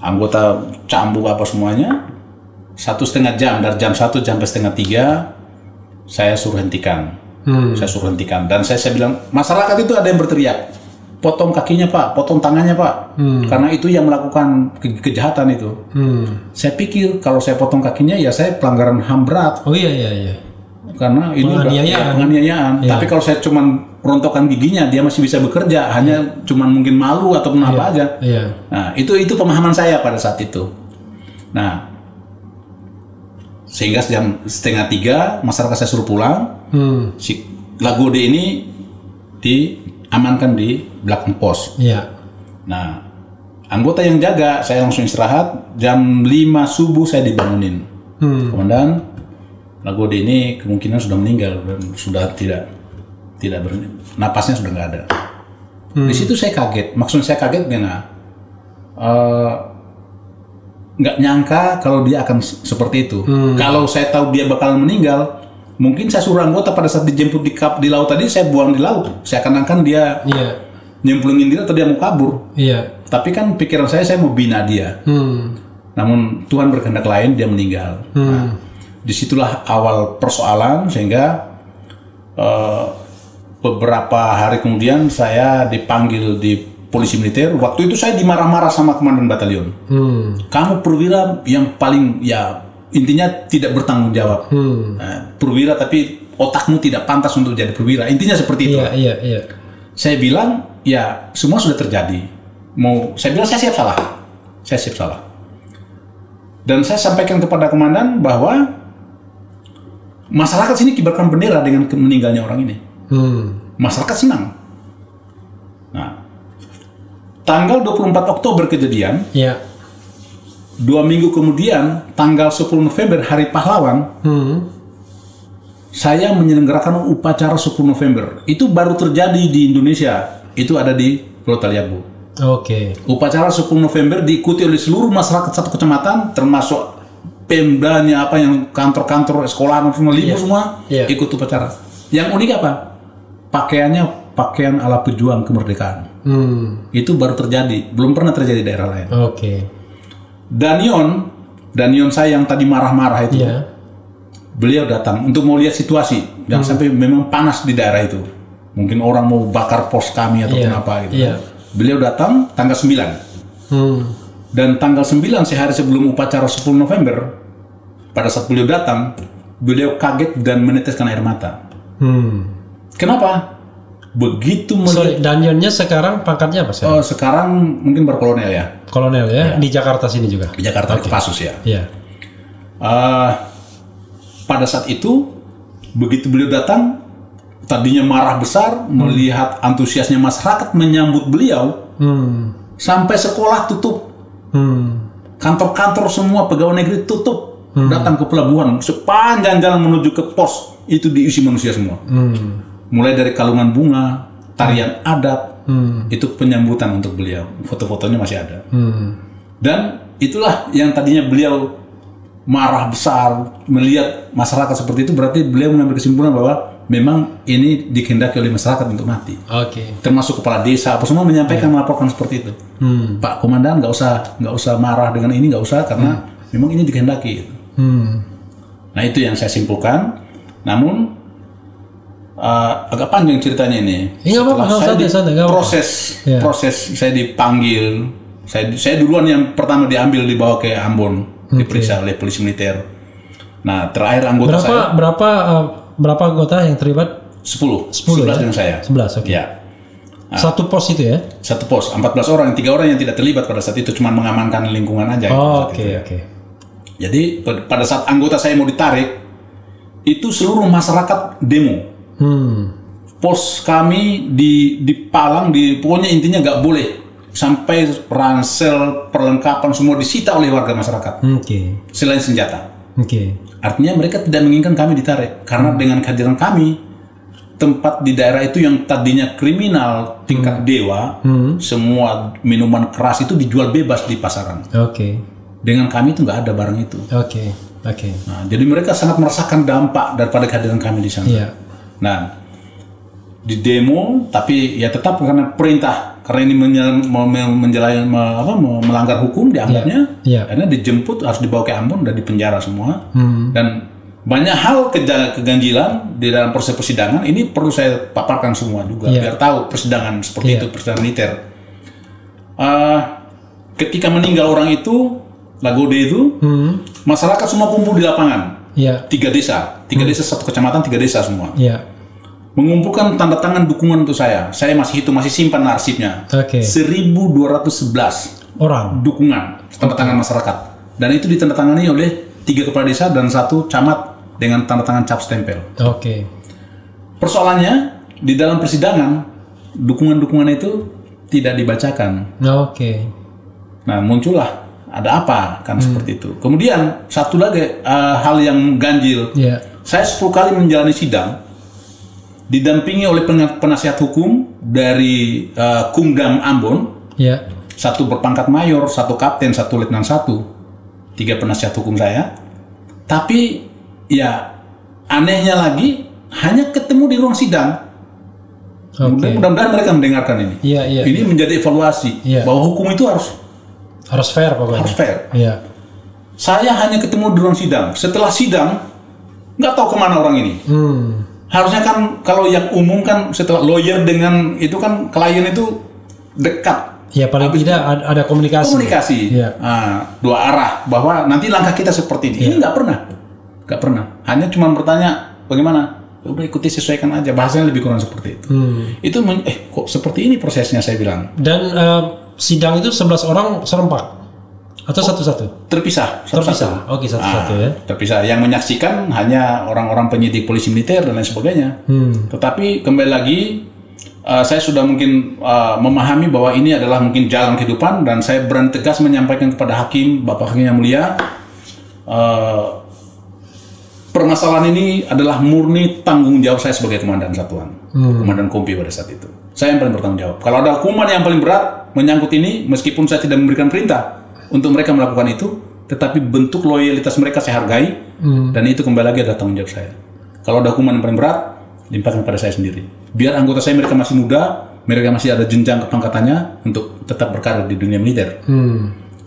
Speaker 1: Anggota cambuk apa semuanya. 1,5 jam, dari jam 1 sampai setengah 3, saya suruh hentikan. Saya suruh hentikan. Dan saya bilang, masyarakat itu ada yang berteriak, potong kakinya Pak, potong tangannya Pak, karena itu yang melakukan kejahatan itu. Saya pikir kalau saya potong kakinya ya saya pelanggaran HAM berat.
Speaker 2: Oh iya.
Speaker 1: Karena ini penganiayaan. Tapi kalau saya cuman rontokkan giginya, dia masih bisa bekerja, hanya cuman mungkin malu atau apa aja. Nah itu pemahaman saya pada saat itu. Nah sehingga jam 2:30 masyarakat saya suruh pulang. Si Lagode ini diamankan di belakang pos. Nah, anggota yang jaga, saya langsung istirahat. Jam 5 subuh saya dibangunin. Komandan, Lagode ini kemungkinan sudah meninggal dan sudah tidak napasnya sudah nggak ada. Di situ saya kaget. Maksud saya kaget karena nggak nyangka kalau dia akan seperti itu. Kalau saya tahu dia bakal meninggal, mungkin saya suruh anggota pada saat dijemput di laut tadi, saya buang di laut. Saya akan dia nyemplungin diri atau dia mau kabur. Tapi kan pikiran saya mau bina dia. Namun Tuhan berkehendak lain, dia meninggal. Nah, disitulah awal persoalan, sehingga beberapa hari kemudian saya dipanggil di polisi militer. Waktu itu saya dimarah-marah sama komandan batalion. Kamu perwira yang paling, ya intinya tidak bertanggung jawab. Perwira tapi otakmu tidak pantas untuk jadi perwira. Intinya seperti itu. Saya bilang, ya semua sudah terjadi. Saya bilang saya siap salah. Saya siap salah. Dan saya sampaikan kepada komandan bahwa masyarakat sini kibarkan bendera dengan meninggalnya orang ini. Masyarakat senang. Nah, tanggal 24 Oktober kejadian. 2 minggu kemudian, tanggal 10 November, Hari Pahlawan, saya menyelenggarakan upacara 10 November. Itu baru terjadi di Indonesia. Itu ada di Pulau Taliabu. Upacara 10 November diikuti oleh seluruh masyarakat satu kecamatan, termasuk pemdanya, apa yang kantor-kantor sekolahan semua, libur semua ikut upacara. Yang unik apa? Pakaiannya pakaian ala pejuang kemerdekaan. Itu baru terjadi, belum pernah terjadi di daerah lain. Danion saya yang tadi marah-marah itu, beliau datang untuk mau lihat situasi, dan sampai memang panas di daerah itu. Mungkin orang mau bakar pos kami atau kenapa gitu. Beliau datang tanggal 9. Dan tanggal 9, sehari sebelum upacara 10 November, pada saat beliau datang, beliau kaget dan meneteskan air mata. Kenapa? Begitu
Speaker 2: Danionnya sekarang pangkatnya apa sih?
Speaker 1: Sekarang mungkin berkolonel ya.
Speaker 2: Kolonel ya? Di Jakarta sini juga?
Speaker 1: Di Jakarta, Kopassus ya. Pada saat itu, begitu beliau datang, tadinya marah besar, melihat antusiasnya masyarakat menyambut beliau, sampai sekolah tutup, kantor-kantor semua pegawai negeri tutup, datang ke pelabuhan, sepanjang jalan menuju ke pos, itu diisi manusia semua. Mulai dari kalungan bunga, tarian adat, itu penyambutan untuk beliau. Foto-fotonya masih ada. Dan itulah yang tadinya beliau marah besar, melihat masyarakat seperti itu, berarti beliau mengambil kesimpulan bahwa memang ini dikehendaki oleh masyarakat untuk mati. Termasuk kepala desa, apa semua menyampaikan, melaporkan seperti itu. Pak Komandan, nggak usah marah dengan ini, nggak usah, karena memang ini dikehendaki. Nah, itu yang saya simpulkan. Namun agak panjang ceritanya ini. Setelah proses saya dipanggil, saya duluan yang pertama diambil, dibawa ke Ambon, diperiksa oleh polisi militer. Nah, terakhir anggota saya
Speaker 2: berapa anggota yang terlibat?
Speaker 1: 11
Speaker 2: ya?
Speaker 1: dengan saya.
Speaker 2: 11,
Speaker 1: Ya. Nah,
Speaker 2: satu pos itu ya?
Speaker 1: Satu pos, 14 orang, 3 orang yang tidak terlibat pada saat itu, cuma mengamankan lingkungan aja. Jadi pada saat anggota saya mau ditarik, itu seluruh masyarakat demo. Pos kami di Palang, pokoknya intinya nggak boleh, sampai ransel, perlengkapan semua disita oleh warga masyarakat. Selain senjata. Artinya mereka tidak menginginkan kami ditarik, karena dengan kehadiran kami, tempat di daerah itu yang tadinya kriminal tingkat dewa, semua minuman keras itu dijual bebas di pasaran. Dengan kami itu nggak ada barang itu. Nah, jadi mereka sangat merasakan dampak daripada kehadiran kami di sana. Nah, di demo, tapi ya tetap karena perintah, karena ini melanggar hukum dianggapnya, karena dijemput, harus dibawa ke Ambon dan dipenjara semua. Dan banyak hal keganjilan di dalam proses persidangan ini perlu saya paparkan semua juga, biar tahu persidangan seperti itu, persidangan militer. Ketika meninggal orang itu, Lagode itu, masyarakat semua kumpul di lapangan. 3 desa, 3 desa satu kecamatan, 3 desa semua. Mengumpulkan tanda tangan dukungan untuk saya. Saya masih simpan arsipnya. 1.211 orang dukungan tanda tangan masyarakat. Dan itu ditandatangani oleh 3 kepala desa dan 1 camat dengan tanda tangan cap stempel. Persoalannya di dalam persidangan dukungan-dukungan itu tidak dibacakan. Nah, muncullah ada apa kan seperti itu. Kemudian satu lagi hal yang ganjil. Saya 10 kali menjalani sidang, didampingi oleh penasihat hukum dari Kumdam Ambon, 1 berpangkat mayor, 1 kapten, 1 letnan 1. 3 penasihat hukum saya. Tapi ya anehnya lagi hanya ketemu di ruang sidang. Mudah-mudahan mereka mendengarkan ini. Ini menjadi evaluasi bahwa hukum itu harus
Speaker 2: fair pokoknya.
Speaker 1: Harus fair.
Speaker 2: Iya.
Speaker 1: Saya hanya ketemu di ruang sidang. Setelah sidang nggak tahu kemana orang ini. Harusnya kan kalau yang umum kan setelah lawyer dengan itu kan klien itu dekat.
Speaker 2: Ya paling tidak ada komunikasi.
Speaker 1: Iya. Dua arah bahwa nanti langkah kita seperti ini. Ini nggak pernah. Hanya cuma bertanya bagaimana. Udah ikuti sesuaikan aja. Bahasanya lebih kurang seperti itu. Itu kok seperti ini prosesnya saya bilang.
Speaker 2: Dan sidang itu 11 orang serempak atau satu-satu?
Speaker 1: Terpisah.
Speaker 2: Terpisah. Oke, satu-satu ya.
Speaker 1: Terpisah. Yang menyaksikan hanya orang-orang penyidik polisi militer dan lain sebagainya. Tetapi kembali lagi saya sudah mungkin memahami bahwa ini adalah mungkin jalan kehidupan dan saya berani tegas menyampaikan kepada hakim, Bapak Hakim yang mulia, permasalahan ini adalah murni tanggung jawab saya sebagai komandan satuan, komandan kompi pada saat itu. Saya yang paling bertanggung jawab. Kalau ada hukuman yang paling berat menyangkut ini, meskipun saya tidak memberikan perintah untuk mereka melakukan itu, tetapi bentuk loyalitas mereka saya hargai, dan itu kembali lagi adalah tanggung jawab saya. Kalau ada hukuman yang paling berat, limpahkan pada saya sendiri. Biar anggota saya mereka masih muda, mereka masih ada jenjang kepangkatannya untuk tetap berkarir di dunia militer.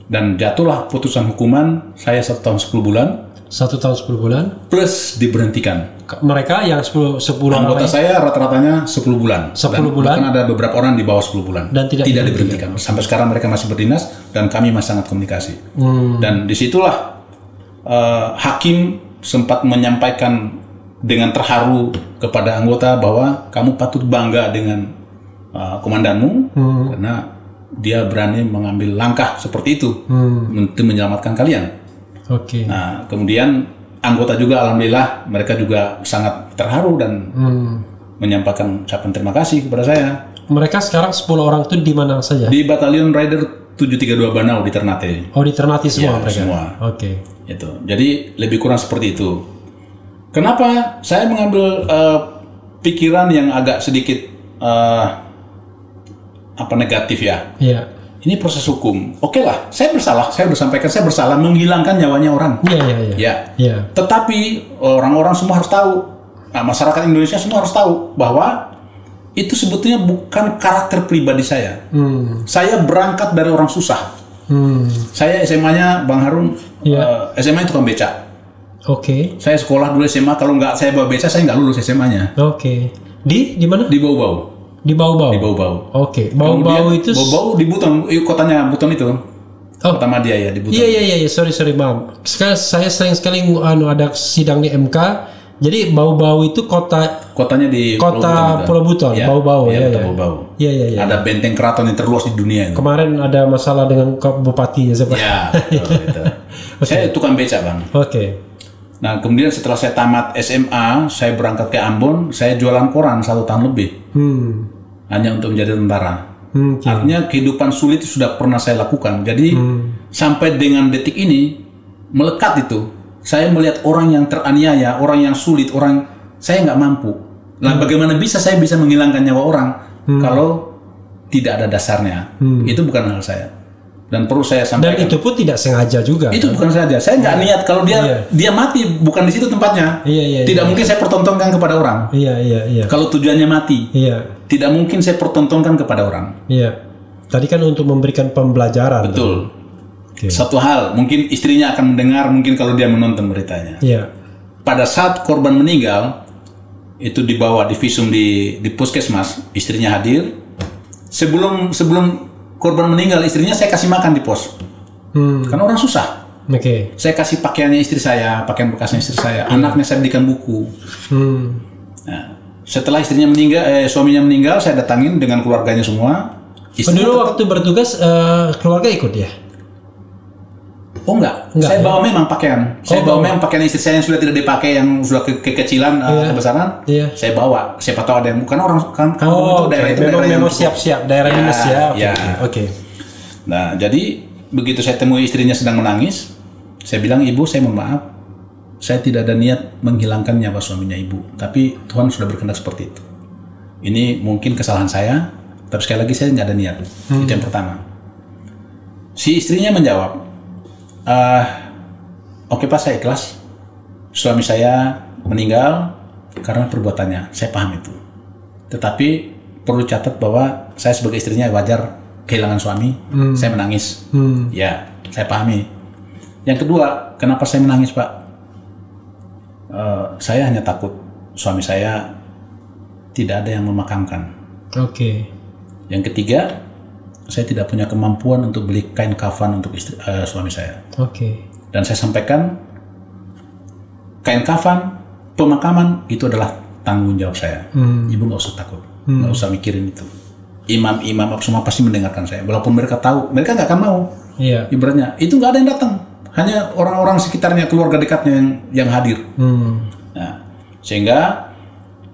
Speaker 1: Dan jatuhlah putusan hukuman saya 1 tahun 10 bulan.
Speaker 2: 1 tahun 10 bulan.
Speaker 1: Plus diberhentikan.
Speaker 2: Mereka yang 10
Speaker 1: anggota saya rata-ratanya 10 bulan.
Speaker 2: 10 bulan.
Speaker 1: Bahkan ada beberapa orang di bawah 10 bulan.
Speaker 2: Dan tidak
Speaker 1: diberhentikan. Sampai sekarang mereka masih berdinas dan kami masih sangat komunikasi. Dan disitulah hakim sempat menyampaikan dengan terharu kepada anggota bahwa kamu patut bangga dengan komandanmu karena dia berani mengambil langkah seperti itu untuk menyelamatkan kalian. Nah, kemudian anggota juga alhamdulillah mereka juga sangat terharu dan menyampaikan ucapan terima kasih kepada saya.
Speaker 2: Mereka sekarang 10 orang itu di mana saja?
Speaker 1: Di Batalion Rider 732 Banau di Ternate.
Speaker 2: Oh, di Ternate semua mereka.
Speaker 1: Semua.
Speaker 2: Oke.
Speaker 1: Itu. Jadi lebih kurang seperti itu. Kenapa saya mengambil pikiran yang agak sedikit negatif ya?
Speaker 2: Iya.
Speaker 1: Ini proses hukum. Oke lah, saya bersalah. Saya sudah sampaikan saya bersalah menghilangkan nyawanya orang.
Speaker 2: Iya.
Speaker 1: Tetapi orang-orang semua harus tahu. Nah, masyarakat Indonesia semua harus tahu bahwa itu sebetulnya bukan karakter pribadi saya. Saya berangkat dari orang susah. Saya SMA-nya Bang Harun, SMA itu tukang beca. Saya sekolah dulu SMA, kalau nggak saya bawa beca, saya nggak lulus SMA-nya. Di mana? Di Bau-Bau.
Speaker 2: Di Bau-Bau. Bau-Bau itu.
Speaker 1: Bau-Bau di Buton, kotanya Buton itu. Kota Madia ya di Buton.
Speaker 2: Iya. Sorry maaf. Sekarang saya sering sekali ada sidang di MK. Jadi Bau-Bau itu kotanya di Pulau Buton. Bau-Bau.
Speaker 1: Bau-Bau.
Speaker 2: Iya.
Speaker 1: Ada benteng keraton yang terluas di dunia itu.
Speaker 2: Kemarin ada masalah dengan bupatinya siapa?
Speaker 1: Iya. Saya tukang beca, Bang. Nah, kemudian setelah saya tamat SMA, saya berangkat ke Ambon, saya jualan koran 1 tahun lebih. Hanya untuk menjadi tentara. Artinya kehidupan sulit itu sudah pernah saya lakukan. Jadi sampai dengan detik ini melekat itu. Saya melihat orang yang teraniaya, orang yang sulit, saya nggak mampu. Nah, bagaimana saya bisa menghilangkan nyawa orang kalau tidak ada dasarnya? Itu bukan hal saya. Dan perlu saya sampaikan.
Speaker 2: Dan itu pun tidak sengaja juga.
Speaker 1: Itu bukan sengaja. Saya nggak niat kalau dia mati, bukan di situ tempatnya. Tidak mungkin saya pertontonkan kepada orang. Kalau tujuannya mati, tidak mungkin saya pertontonkan kepada orang.
Speaker 2: Tadi kan untuk memberikan pembelajaran.
Speaker 1: Betul. Satu hal, mungkin istrinya akan mendengar, mungkin kalau dia menonton beritanya. Pada saat korban meninggal, itu dibawa di visum di puskesmas, istrinya hadir. Sebelum korban meninggal, istrinya saya kasih makan di pos. Karena orang susah. Saya kasih pakaiannya istri saya, pakaian bekasnya istri saya, anaknya saya belikan buku. Nah, setelah suaminya meninggal, saya datangin dengan keluarganya semua.
Speaker 2: Dulu waktu bertugas keluarga ikut ya?
Speaker 1: Oh enggak, saya bawa memang pakaian. Saya bawa memang pakaian istri saya yang sudah tidak dipakai, yang sudah kekecilan, kebesaran. Saya bawa. Siapa tahu ada yang bukan orang kampung itu daerah itu
Speaker 2: memang siap-siap daerah dinas ya.
Speaker 1: Nah, jadi begitu saya temui istrinya sedang menangis, saya bilang, "Ibu, saya mohon maaf. Saya tidak ada niat menghilangkan nyawa suaminya Ibu, tapi Tuhan sudah berkehendak seperti itu. Ini mungkin kesalahan saya, tapi sekali lagi saya nggak ada niat." Itu yang pertama. Si istrinya menjawab, oke Pak, saya ikhlas. Suami saya meninggal karena perbuatannya, saya paham itu. Tetapi perlu catat bahwa saya sebagai istrinya wajar kehilangan suami, saya menangis. Ya, saya pahami. Yang kedua, kenapa saya menangis Pak? Saya hanya takut suami saya tidak ada yang memakamkan.
Speaker 2: Oke.
Speaker 1: Yang ketiga, saya tidak punya kemampuan untuk beli kain kafan untuk suami saya.
Speaker 2: Oke.
Speaker 1: Dan saya sampaikan, kain kafan, pemakaman itu adalah tanggung jawab saya. Ibu nggak usah takut, nggak usah mikirin itu. Imam-imam semua pasti mendengarkan saya. Walaupun mereka tahu, mereka nggak akan mau.
Speaker 2: Iya.
Speaker 1: Ibaratnya itu nggak ada yang datang, hanya orang-orang sekitarnya, keluarga dekatnya yang hadir. Nah, sehingga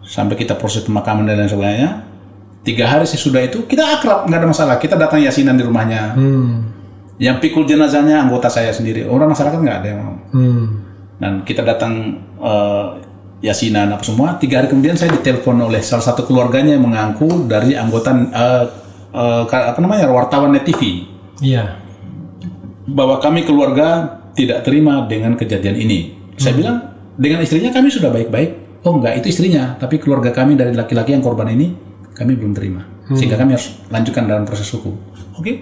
Speaker 1: sampai kita proses pemakaman dan lain sebagainya, 3 hari sesudah itu kita akrab, nggak ada masalah. Kita datang yasinan di rumahnya. Yang pikul jenazahnya anggota saya sendiri. Orang masyarakat nggak ada yang mau. Dan kita datang yasinan apa semua. 3 hari kemudian saya ditelepon oleh salah satu keluarganya yang mengaku dari anggota wartawan Net TV.
Speaker 2: Iya.
Speaker 1: Bahwa kami keluarga tidak terima dengan kejadian ini. Saya bilang dengan istrinya kami sudah baik-baik. Oh enggak, itu istrinya. Tapi keluarga kami dari laki-laki yang korban ini kami belum terima. Sehingga kami harus lanjutkan dalam proses hukum. Oke,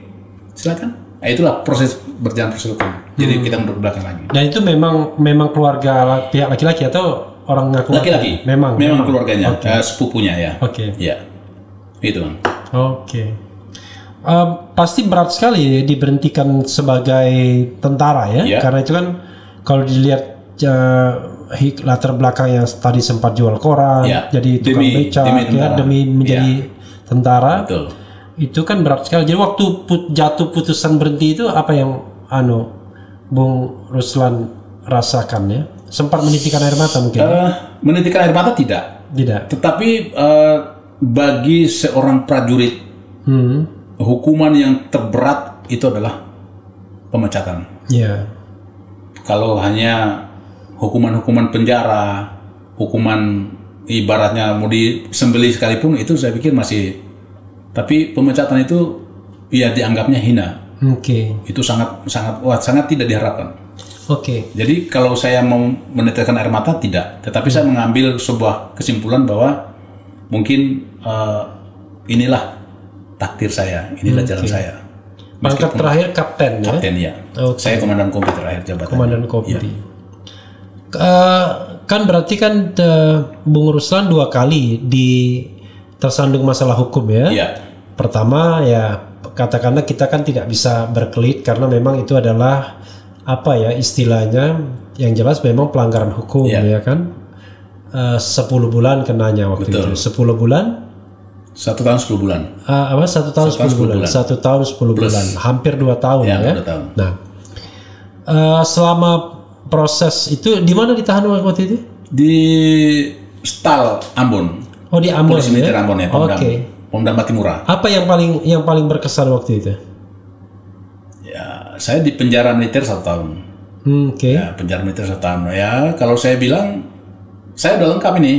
Speaker 1: silakan. Nah, itulah proses berjalan proses hukum. Jadi kita mundur ke belakang lagi.
Speaker 2: Dan itu memang keluarga pihak laki-laki atau orang ngaku?
Speaker 1: Laki-laki. Memang keluarganya, sepupunya ya.
Speaker 2: Oke.
Speaker 1: Ya, itu Bang.
Speaker 2: Oke. Pasti berat sekali ya diberhentikan sebagai tentara ya, karena itu kan kalau dilihat latar belakang yang tadi sempat jual koran, jadi tukang becak demi menjadi tentara.
Speaker 1: Betul.
Speaker 2: Itu kan berat sekali. Jadi waktu jatuh putusan berhenti itu apa yang Bung Ruslan rasakan ya? Sempat menitikkan air mata mungkin?
Speaker 1: Menitikkan air mata tidak. Tetapi bagi seorang prajurit, hukuman yang terberat itu adalah pemecatan.
Speaker 2: Iya.
Speaker 1: Kalau hanya hukuman-hukuman penjara, hukuman ibaratnya mau disembelih sekalipun, itu saya pikir masih. Tapi pemecatan itu ya dianggapnya hina.
Speaker 2: Oke.
Speaker 1: Itu sangat tidak diharapkan.
Speaker 2: Oke.
Speaker 1: Jadi kalau saya mau menitikkan air mata tidak, tetapi saya mengambil sebuah kesimpulan bahwa mungkin inilah takdir saya, inilah jalan saya.
Speaker 2: Pangkat terakhir kapten ya?
Speaker 1: Kapten ya. Okay. Saya komandan kompi terakhir jabatan.
Speaker 2: Komandan kompi. Ya. Kan berarti kan Bung Ruslan 2 kali tersandung masalah hukum ya? Iya. Pertama ya katakanlah kita kan tidak bisa berkelit karena memang itu adalah apa ya istilahnya yang jelas memang pelanggaran hukum ya kan? 10 bulan kenanya waktu itu. 10 bulan?
Speaker 1: 1 tahun 10 bulan.
Speaker 2: 1 tahun 10 bulan. 1 tahun 10 bulan. Hampir 2 tahun ya.
Speaker 1: 2 tahun.
Speaker 2: Nah, selama proses itu di mana ditahan waktu itu?
Speaker 1: Di Stal Ambon.
Speaker 2: Oh di Ambon
Speaker 1: Polisi Militer Ambon ya. Pemdam Batimura. Apa
Speaker 2: yang paling berkesan waktu itu?
Speaker 1: Ya, saya di penjara militer 1 tahun.
Speaker 2: Oke.
Speaker 1: Ya, penjara militer 1 tahun. Ya, kalau saya bilang saya udah lengkap ini.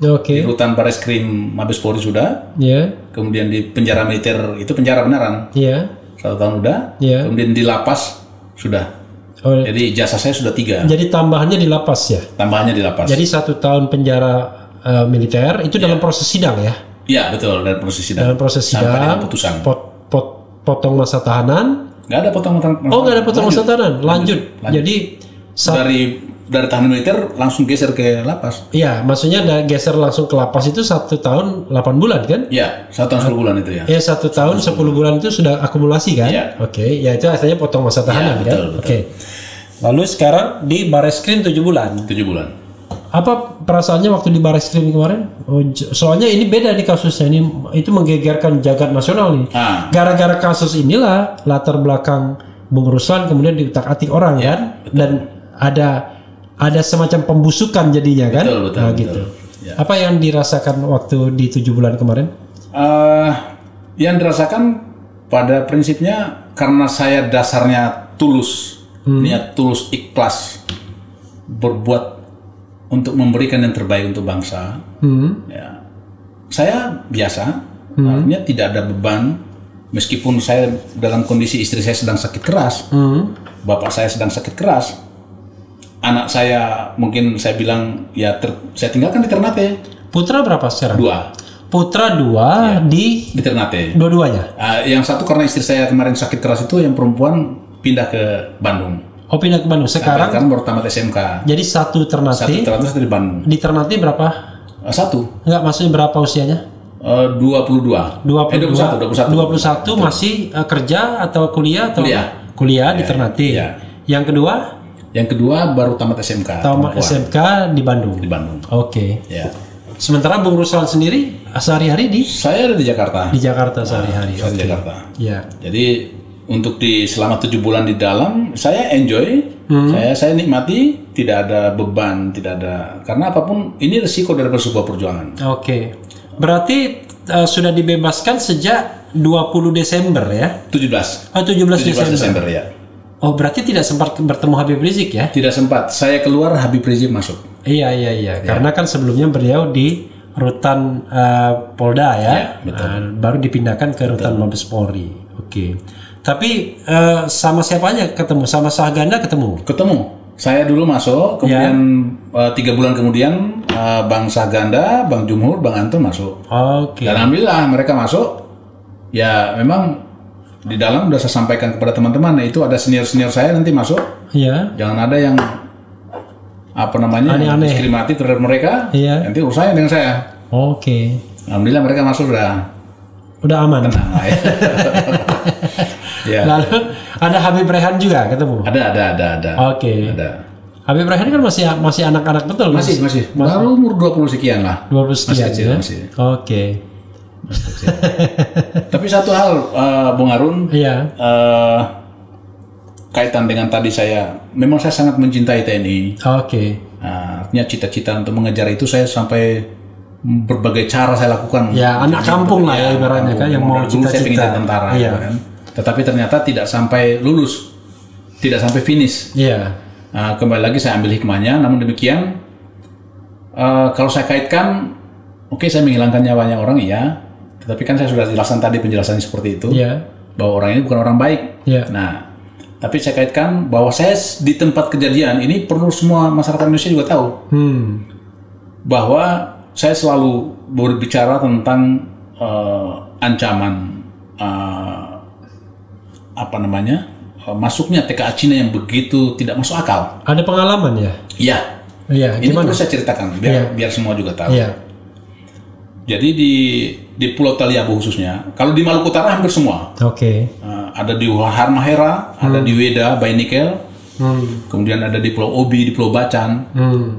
Speaker 2: Oke.
Speaker 1: Di rutan Bareskrim Mabes Polri sudah.
Speaker 2: Iya.
Speaker 1: Kemudian di penjara militer itu penjara beneran.
Speaker 2: Iya.
Speaker 1: 1 tahun udah.
Speaker 2: Iya.
Speaker 1: Kemudian di lapas sudah. Oh, jadi ijazah saya sudah 3.
Speaker 2: Jadi tambahannya di lapas ya?
Speaker 1: Tambahannya di lapas.
Speaker 2: Jadi 1 tahun penjara militer itu dalam proses sidang ya?
Speaker 1: Iya betul, dalam proses sidang.
Speaker 2: Dalam proses sidang.
Speaker 1: Sampai dengan putusan.
Speaker 2: Potong masa tahanan?
Speaker 1: Nggak ada potong masa tahanan.
Speaker 2: Oh nggak ada potong masa tahanan. Lanjut. Jadi
Speaker 1: dari tahanan militer langsung geser ke lapas.
Speaker 2: Iya, maksudnya geser langsung ke lapas itu 1 tahun 8 bulan kan?
Speaker 1: Iya, 1 tahun 10 bulan itu ya.
Speaker 2: Iya, 1 tahun 10 bulan itu sudah akumulasi kan?
Speaker 1: Iya.
Speaker 2: Oke, ya itu artinya potong masa tahanan kan?
Speaker 1: Betul.
Speaker 2: Oke. Lalu sekarang di Bareskrim 7 bulan.
Speaker 1: 7 bulan.
Speaker 2: Apa perasaannya waktu di Bareskrim kemarin? Soalnya ini beda nih kasusnya, itu menggegerkan jagat nasional nih. Gara-gara kasus inilah latar belakang Bung Ruslan kemudian diutak-atik orang kan? Betul. Dan ada semacam pembusukan jadinya kan?
Speaker 1: Betul.
Speaker 2: Gitu. Ya. Apa yang dirasakan waktu di 7 bulan kemarin?
Speaker 1: Yang dirasakan pada prinsipnya karena saya dasarnya tulus, niat tulus, ikhlas berbuat untuk memberikan yang terbaik untuk bangsa. Ya, saya biasa, artinya tidak ada beban. Meskipun saya dalam kondisi istri saya sedang sakit keras, bapak saya sedang sakit keras, anak saya mungkin saya bilang ya saya tinggalkan di Ternate.
Speaker 2: Putra berapa sekarang?
Speaker 1: 2.
Speaker 2: Putra 2 di
Speaker 1: Ternate.
Speaker 2: dua-duanya.
Speaker 1: Yang satu karena istri saya kemarin sakit keras itu, yang perempuan pindah ke Bandung.
Speaker 2: Oh, pindah ke Bandung. Sekarang
Speaker 1: kan baru tamat SMK.
Speaker 2: jadi satu Ternate.
Speaker 1: Satu di Bandung.
Speaker 2: Di Ternate berapa?
Speaker 1: Satu.
Speaker 2: Enggak, maksudnya berapa usianya?
Speaker 1: 22.
Speaker 2: 21 masih kerja atau kuliah atau kuliah di Ternate.
Speaker 1: Ya.
Speaker 2: Yang kedua?
Speaker 1: Yang kedua baru tamat SMK.
Speaker 2: Tamat SMK di Bandung.
Speaker 1: Di Bandung.
Speaker 2: Oke.
Speaker 1: Ya.
Speaker 2: Sementara Bung Ruslan sendiri sehari-hari di?
Speaker 1: Saya ada di Jakarta.
Speaker 2: Di Jakarta sehari-hari.
Speaker 1: Saya di Jakarta.
Speaker 2: Ya.
Speaker 1: Jadi untuk selama 7 bulan di dalam, saya enjoy. Saya nikmati, tidak ada beban, tidak ada, karena apapun ini resiko dari sebuah perjuangan.
Speaker 2: Oke. Berarti sudah dibebaskan sejak 20 Desember ya?
Speaker 1: 17
Speaker 2: Desember
Speaker 1: ya.
Speaker 2: Oh, berarti tidak sempat bertemu Habib Rizik ya?
Speaker 1: Tidak sempat. Saya keluar, Habib Rizik masuk.
Speaker 2: Iya. Karena kan sebelumnya beliau di rutan Polda ya,
Speaker 1: betul.
Speaker 2: Baru dipindahkan ke rutan Mabes Polri. Oke. Tapi sama siapa aja ketemu? Sama Sahganda ketemu?
Speaker 1: Ketemu. Saya dulu masuk, kemudian 3 bulan kemudian Bang Sahganda, Bang Jumhur, Bang Anton masuk.
Speaker 2: Oke.
Speaker 1: Dan alhamdulillah mereka masuk. Ya memang di dalam udah saya sampaikan kepada teman-teman, itu ada senior saya nanti masuk.
Speaker 2: Iya.
Speaker 1: Jangan ada yang
Speaker 2: aneh-aneh,
Speaker 1: diskriminatif terhadap mereka.
Speaker 2: Iya.
Speaker 1: Nanti urusannya dengan saya.
Speaker 2: Oke.
Speaker 1: Alhamdulillah mereka masuk
Speaker 2: udah aman.
Speaker 1: tenang. Ya.
Speaker 2: Lalu ada Habib Rehan juga ketemu?
Speaker 1: Ada.
Speaker 2: Oke.
Speaker 1: Ada.
Speaker 2: Habib Rehan kan masih anak-anak betul?
Speaker 1: Masih. Baru umur 20 sekian lah.
Speaker 2: 20 sekian
Speaker 1: kecil,
Speaker 2: ya?
Speaker 1: masih.
Speaker 2: Oke.
Speaker 1: Tapi satu hal, Bung Harun,
Speaker 2: Iya.
Speaker 1: kaitan dengan tadi memang saya sangat mencintai TNI.
Speaker 2: Oke.
Speaker 1: Artinya cita-cita untuk mengejar itu saya sampai berbagai cara saya lakukan.
Speaker 2: Ya, anak kampung lah ya ibaratnya kan, yang mau
Speaker 1: dulu saya pengen
Speaker 2: cita-cita.
Speaker 1: jadi tentara,
Speaker 2: Iya.
Speaker 1: kan. Tetapi ternyata tidak sampai lulus, tidak sampai finish.
Speaker 2: Iya.
Speaker 1: Kembali lagi saya ambil hikmahnya. Namun demikian, kalau saya kaitkan, oke, saya menghilangkan nyawanya orang, iya. Tetapi kan saya sudah jelaskan tadi penjelasannya seperti itu, bahwa orang ini bukan orang baik. Nah, tapi saya kaitkan bahwa saya di tempat kejadian ini perlu semua masyarakat Indonesia juga tahu bahwa saya selalu berbicara tentang ancaman masuknya TKA Cina yang begitu tidak masuk akal.
Speaker 2: Ada pengalaman ya?
Speaker 1: Iya.
Speaker 2: Iya.
Speaker 1: Ini
Speaker 2: Gimana?
Speaker 1: perlu saya ceritakan biar semua juga tahu.
Speaker 2: Iya.
Speaker 1: Jadi di Pulau Taliabu khususnya, kalau di Maluku Utara hampir semua.
Speaker 2: Oke.
Speaker 1: Ada di Halmahera, ada di Weda, Bainikel, kemudian ada di Pulau Obi, di Pulau Bacan.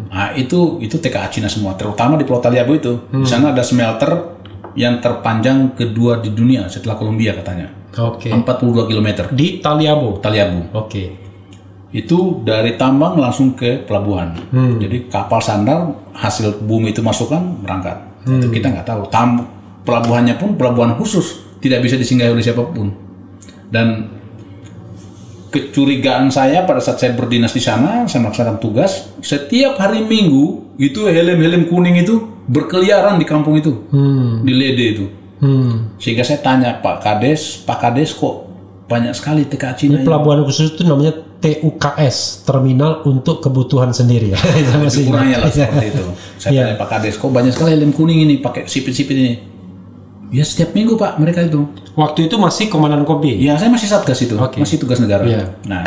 Speaker 1: Nah, itu TKA Cina semua, terutama di Pulau Taliabu itu. Di sana ada smelter yang terpanjang kedua di dunia setelah Kolombia katanya.
Speaker 2: Oke.
Speaker 1: 42 km.
Speaker 2: Di Taliabu.
Speaker 1: Oke. Itu dari tambang langsung ke pelabuhan. Jadi kapal sandar hasil bumi itu masukkan berangkat. Itu kita nggak tahu. Pelabuhannya pun pelabuhan khusus, tidak bisa disinggahi oleh siapapun. Dan kecurigaan saya pada saat saya berdinas di sana, saya melaksanakan tugas, setiap hari Minggu itu helm-helm kuning itu berkeliaran di kampung itu, di Lede itu. Sehingga saya tanya Pak Kades kok banyak sekali TKA Cina.
Speaker 2: Ini pelabuhan khusus itu namanya TUKS, Terminal untuk Kebutuhan Sendiri ya.
Speaker 1: Kurangnya lah seperti itu. Saya tanya Pak Kades, kok banyak sekali helm kuning ini pakai sipit-sipit ini. Ya setiap minggu Pak mereka itu.
Speaker 2: Waktu itu masih Komandan Kobi?
Speaker 1: Ya saya masih Satgas itu, masih tugas negara. Nah,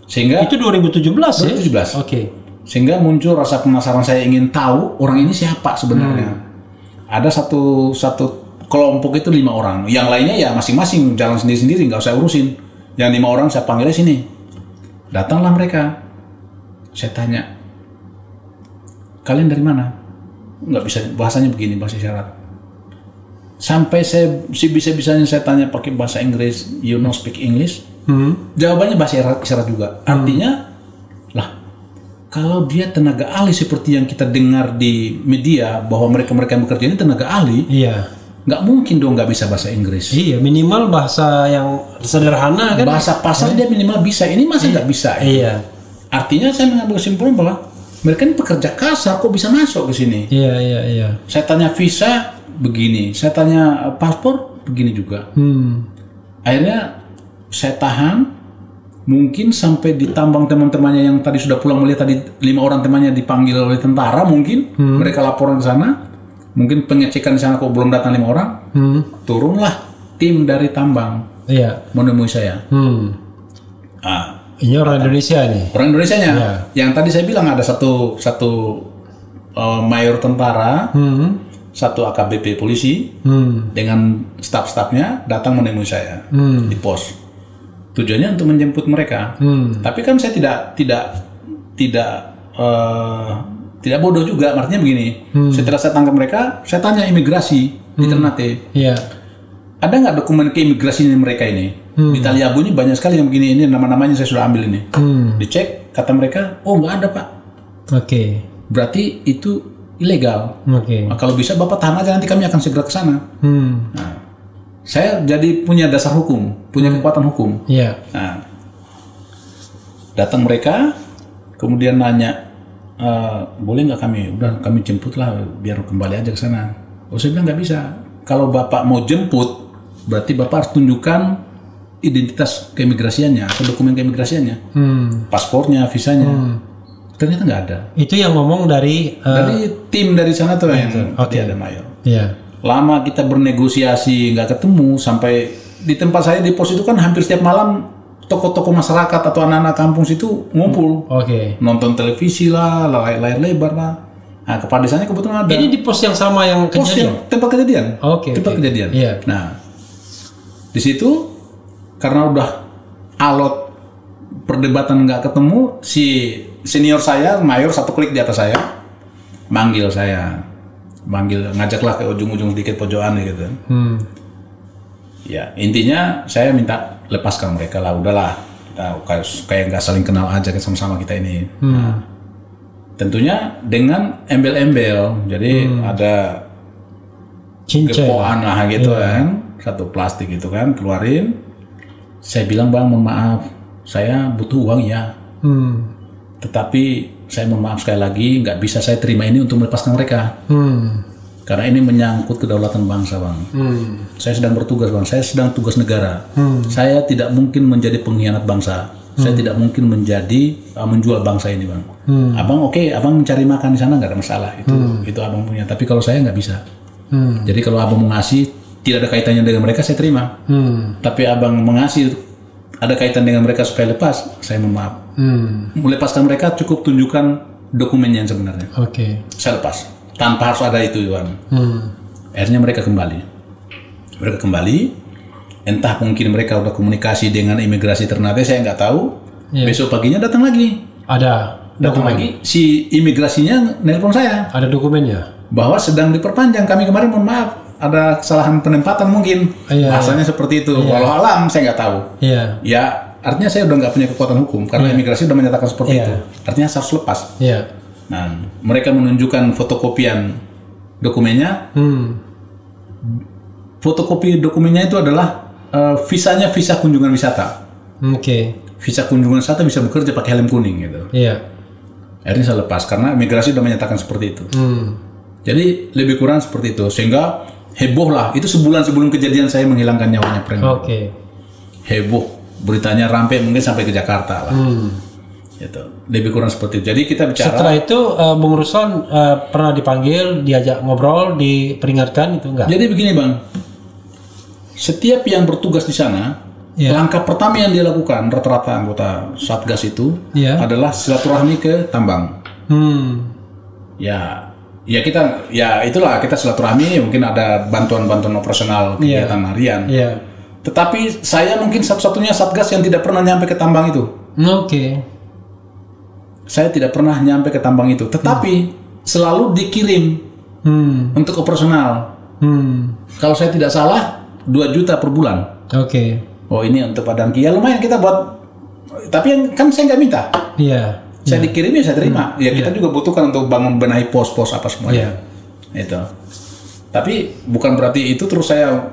Speaker 1: sehingga
Speaker 2: itu 2017 ya?
Speaker 1: 2017. Oke. Sehingga muncul rasa penasaran, saya ingin tahu orang ini siapa sebenarnya. Ada satu kelompok itu 5 orang, yang lainnya ya masing-masing jalan sendiri-sendiri, nggak usah urusin. Yang 5 orang saya panggilnya sini. Datanglah mereka. Saya tanya, kalian dari mana? Nggak bisa, bahasanya begini, bahasa isyarat. Sampai saya bisa-bisanya saya tanya pakai bahasa Inggris, you know speak English? Jawabannya bahasa isyarat juga. Artinya, lah, kalau dia tenaga ahli seperti yang kita dengar di media bahwa mereka yang bekerja ini tenaga ahli, nggak mungkin dong nggak bisa bahasa Inggris.
Speaker 2: Iya, minimal bahasa yang sederhana kan.
Speaker 1: Bahasa pasar dia minimal bisa. Ini masa nggak bisa?
Speaker 2: Iya.
Speaker 1: Artinya saya mengambil kesimpulan bahwa mereka ini pekerja kasar kok bisa masuk ke sini.
Speaker 2: Iya.
Speaker 1: Saya tanya visa begini, saya tanya paspor begini juga. Akhirnya saya tahan, Mungkin sampai ditambang teman-temannya yang tadi sudah pulang melihat tadi 5 orang temannya dipanggil oleh tentara mungkin. Mereka laporan ke sana. Mungkin pengecekan di sana kok belum datang 5 orang. Turunlah tim dari tambang.
Speaker 2: Iya.
Speaker 1: Menemui saya.
Speaker 2: Ini orang Indonesia nih.
Speaker 1: Orang Indonesianya.
Speaker 2: Iya.
Speaker 1: Yang tadi saya bilang ada satu mayor tentara, satu AKBP polisi dengan staf-stafnya datang menemui saya di pos. Tujuannya untuk menjemput mereka. Tapi kan saya tidak bodoh juga. Artinya begini, setelah saya tangkap mereka, saya tanya imigrasi di Ternate.
Speaker 2: Iya.
Speaker 1: Ada nggak dokumen keimigrasinya mereka ini? Di Taliabu ini banyak sekali yang begini. Ini nama-namanya saya sudah ambil ini. Dicek, kata mereka, oh nggak ada pak.
Speaker 2: Oke.
Speaker 1: Berarti itu ilegal.
Speaker 2: Oke.
Speaker 1: Nah, kalau bisa bapak tahan aja, nanti kami akan segera ke sana. Nah, saya jadi punya dasar hukum, punya kekuatan hukum.
Speaker 2: Iya.
Speaker 1: Nah, datang mereka, kemudian nanya, boleh nggak kami jemput lah, biar kembali aja ke sana. Oh saya bilang nggak bisa. Kalau bapak mau jemput, berarti bapak harus tunjukkan identitas keimigrasiannya atau dokumen keimigrasiannya, paspornya, visanya. Ternyata nggak ada.
Speaker 2: Itu yang ngomong dari
Speaker 1: Tim dari sana tuh yang ada mayor.
Speaker 2: Iya.
Speaker 1: Lama kita bernegosiasi nggak ketemu, sampai di tempat saya di pos itu kan hampir setiap malam toko-toko masyarakat atau anak-anak kampung situ ngumpul.
Speaker 2: Oke.
Speaker 1: Nonton televisi lah, layar lebar lah. Nah, kepala desanya kebetulan ada.
Speaker 2: Ini di pos yang sama yang
Speaker 1: Pos
Speaker 2: kejadian.
Speaker 1: yang tempat kejadian.
Speaker 2: Oke.
Speaker 1: Tempat kejadian.
Speaker 2: Iya.
Speaker 1: Nah, di situ karena udah alot perdebatan nggak ketemu, si senior saya, mayor satu klik di atas saya, manggil saya, ngajaklah ke ujung-ujung sedikit pojokan gitu. Ya intinya saya minta lepaskan mereka lah, udahlah kita kayak nggak saling kenal aja sama-sama kita ini. Nah, tentunya dengan embel-embel, jadi ada gepoan lah gitu kan, satu plastik gitu kan, keluarin. Saya bilang bang, mohon maaf, saya butuh uang ya. Tetapi saya mohon maaf sekali lagi, nggak bisa saya terima ini untuk melepaskan mereka. Karena ini menyangkut kedaulatan bangsa bang. Saya sedang bertugas bang, saya sedang tugas negara. Saya tidak mungkin menjadi pengkhianat bangsa. Saya tidak mungkin menjual bangsa ini bang. Abang oke, abang mencari makan di sana nggak ada masalah. Itu abang punya. Tapi kalau saya nggak bisa. Jadi kalau abang mau ngasih, tidak ada kaitannya dengan mereka, saya terima. Tapi abang mengasih ada kaitan dengan mereka supaya lepas, saya mohon maaf. Melepaskan mereka cukup tunjukkan dokumennya yang sebenarnya.
Speaker 2: Oke.
Speaker 1: Saya lepas tanpa harus ada itu Iwan. Akhirnya mereka kembali. Entah mungkin mereka udah komunikasi dengan imigrasi Ternate, saya nggak tahu. Besok paginya datang lagi. Datang lagi, si imigrasinya nelpon saya.
Speaker 2: Ada dokumennya?
Speaker 1: Bahwa sedang diperpanjang. Kami kemarin mohon maaf, ada kesalahan penempatan mungkin. Bahasanya seperti itu. Walau alam saya nggak tahu. Ya artinya saya udah nggak punya kekuatan hukum karena imigrasi udah menyatakan seperti itu. Artinya saya harus lepas. Nah, mereka menunjukkan fotokopian dokumennya. Fotokopi dokumennya itu adalah visanya visa kunjungan wisata. Visa kunjungan wisata bisa bekerja pakai helm kuning gitu. Akhirnya saya lepas karena imigrasi sudah menyatakan seperti itu. Jadi lebih kurang seperti itu, sehingga heboh lah. Itu sebulan sebelum kejadian saya menghilangkan nyawanya preman. Heboh, beritanya rampai mungkin sampai ke Jakarta lah. Gitu. Lebih kurang seperti itu. Jadi kita bicara.
Speaker 2: Setelah itu Bung Ruslan pernah dipanggil, diajak ngobrol, diperingatkan itu enggak?
Speaker 1: Jadi begini bang, setiap yang bertugas di sana, langkah pertama yang dia lakukan rata-rata anggota Satgas itu adalah silaturahmi ke tambang. Ya kita, itulah kita silaturahmi, mungkin ada bantuan-bantuan operasional kegiatan harian. Tetapi saya mungkin satu-satunya Satgas yang tidak pernah nyampe ke tambang itu. Saya tidak pernah nyampe ke tambang itu, tetapi selalu dikirim untuk operasional. Kalau saya tidak salah 2 juta per bulan. Oh ini untuk Padangki, ya lumayan kita buat. Tapi kan saya nggak minta. Saya dikirim ya saya terima. Kita juga butuhkan untuk bangun benahi pos-pos apa semuanya. Itu. Tapi bukan berarti itu terus saya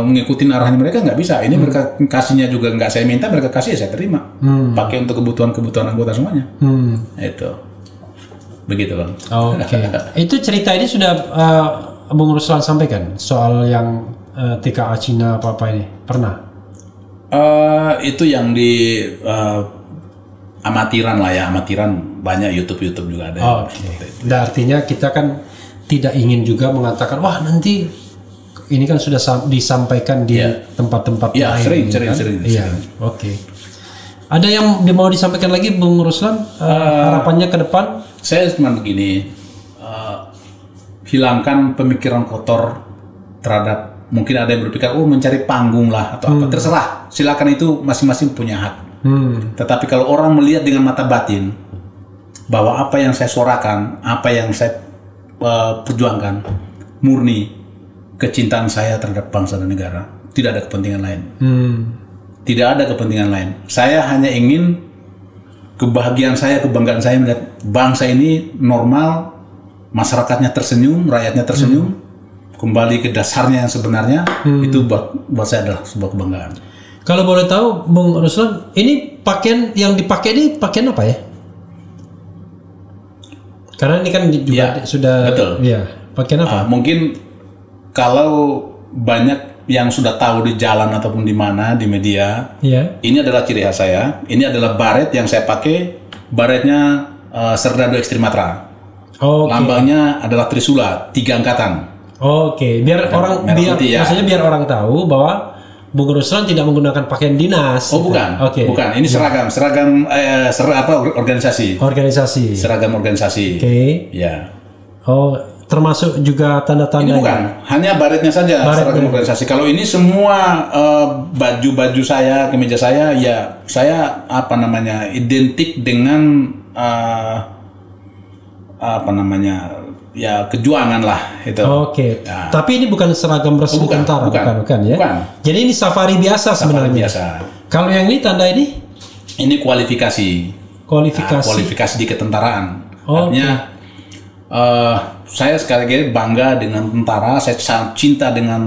Speaker 1: mengikuti arahan mereka, nggak bisa. Ini mereka kasihnya juga nggak saya minta, mereka kasih ya saya terima. Pakai untuk kebutuhan anggota semuanya. Itu. Begitu bang.
Speaker 2: Itu cerita ini sudah Bung Ruslan sampaikan soal yang TKA Cina apa ini pernah?
Speaker 1: Itu yang di amatiran lah ya, amatiran banyak YouTube juga ada.
Speaker 2: Nah, artinya kita kan tidak ingin juga mengatakan wah nanti ini kan sudah disampaikan di tempat-tempat lain.
Speaker 1: Sering.
Speaker 2: Oke. Ada yang mau disampaikan lagi, Bung Ruslan? Harapannya ke depan?
Speaker 1: Saya cuma begini, hilangkan pemikiran kotor terhadap, mungkin ada yang berpikir mencari panggung lah atau apa, terserah, silakan, itu masing-masing punya hak. Tetapi kalau orang melihat dengan mata batin bahwa apa yang saya suarakan, apa yang saya perjuangkan murni kecintaan saya terhadap bangsa dan negara, tidak ada kepentingan lain. Tidak ada kepentingan lain. Saya hanya ingin kebahagiaan saya, kebanggaan saya melihat bangsa ini normal, masyarakatnya tersenyum, rakyatnya tersenyum, kembali ke dasarnya yang sebenarnya. Itu buat saya adalah sebuah kebanggaan.
Speaker 2: Kalau boleh tahu, Bung Ruslan, ini pakaian yang dipakai ini pakaian apa ya? Karena ini kan juga sudah.
Speaker 1: Betul.
Speaker 2: Ya, pakaian apa?
Speaker 1: Mungkin kalau banyak yang sudah tahu di jalan ataupun di mana di media, ini adalah ciri khas saya. Ini adalah baret yang saya pakai, baretnya Serdadu Ekstrimatra. Lambangnya adalah Trisula, 3 angkatan.
Speaker 2: Biar orang maksudnya biar orang tahu bahwa Bung Ruslan tidak menggunakan pakaian dinas.
Speaker 1: Bukan. Ini seragam organisasi. Seragam organisasi. Ya.
Speaker 2: Termasuk juga tanda-tanda.
Speaker 1: Ini bukan, hanya baretnya saja, seragam organisasi. Kalau ini semua baju-baju saya, kemeja saya, ya saya identik dengan kejuangan lah itu.
Speaker 2: Ya. Tapi ini bukan seragam resmi tentara, bukan ya? Bukan. Jadi ini safari biasa sebenarnya. Kalau yang ini tanda ini?
Speaker 1: Ini kualifikasi. Kualifikasi di ketentaraan. Artinya saya sekali lagi bangga dengan tentara. Saya sangat cinta dengan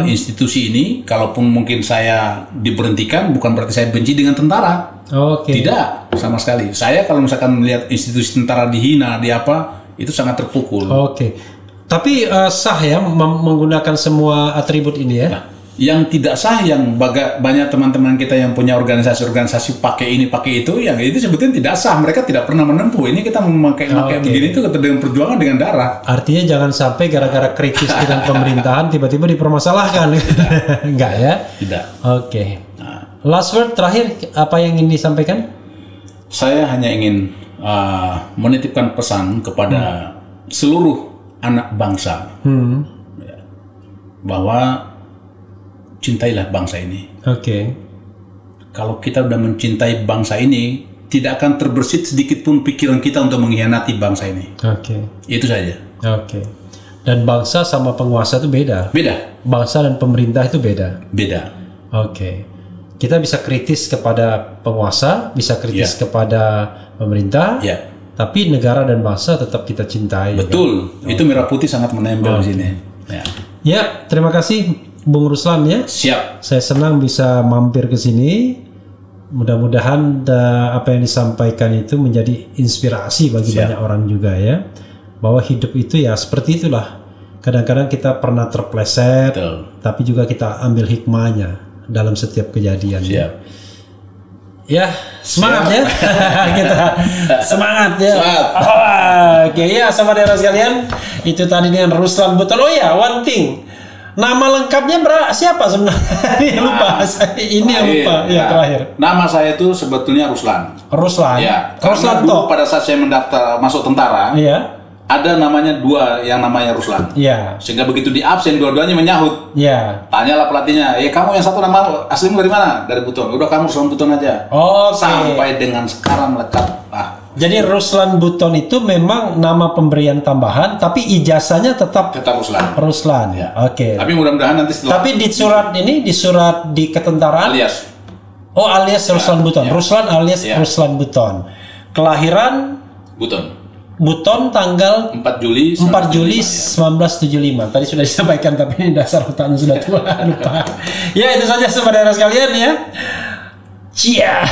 Speaker 1: institusi ini. Kalaupun mungkin saya diberhentikan, bukan berarti saya benci dengan tentara. Tidak, sama sekali. Saya kalau misalkan melihat institusi tentara dihina, itu sangat terpukul. Tapi sah ya menggunakan semua atribut ini ya? Yang tidak sah, yang banyak teman-teman kita yang punya organisasi pakai ini pakai itu, yang itu sebetulnya tidak sah. Mereka tidak pernah menempuh. Ini kita memakai begini itu dengan perjuangan dengan darah. Artinya jangan sampai gara-gara kritis dengan pemerintahan tiba-tiba dipermasalahkan. Enggak ya? Tidak. Last word terakhir, apa yang ingin disampaikan? Saya hanya ingin menitipkan pesan kepada seluruh anak bangsa bahwa cintailah bangsa ini. Kalau kita udah mencintai bangsa ini, tidak akan terbersit sedikit pun pikiran kita untuk mengkhianati bangsa ini. Itu saja. Dan bangsa sama penguasa itu beda. Bangsa dan pemerintah itu beda. Kita bisa kritis kepada penguasa, bisa kritis kepada pemerintah. Tapi negara dan bangsa tetap kita cintai. Betul. Itu merah putih sangat menempel di sini. Ya, terima kasih Bung Ruslan ya. Siap. Saya senang bisa mampir ke sini. Mudah-mudahan apa yang disampaikan itu menjadi inspirasi bagi banyak orang juga ya. Bahwa hidup itu ya seperti itulah. Kadang-kadang kita pernah terpleset, tapi juga kita ambil hikmahnya dalam setiap kejadian. Ya, semangat ya. Kita semangat ya. Ya, sahabat sekalian, itu tadi dengan Ruslan Buton. One thing. Nama lengkapnya siapa sebenarnya? Lupa. Ini yang lupa. Terakhir. Nama saya itu sebetulnya Ruslan. Ya. Ruslan dulu pada saat saya mendaftar masuk tentara. Ada namanya 2 yang namanya Ruslan. Sehingga begitu di absen dua-duanya menyahut. Tanyalah pelatihnya, kamu yang satu nama aslimu dari mana? Dari Buton. Udah kamu Ruslan Buton aja. Sampai dengan sekarang lekat. Jadi Ruslan Buton itu memang nama pemberian tambahan, tapi ijazahnya tetap Ruslan. Tapi mudah-mudahan nanti setelah. Tapi di surat di ketentaraan. Alias Ruslan Buton. Ruslan alias Ruslan Buton. Kelahiran Buton tanggal 4 Juli 1975. Tadi sudah disampaikan, tapi ini dasar otaknya sudah tua, lupa. Ya, itu saja saudara sekalian ya. Cia.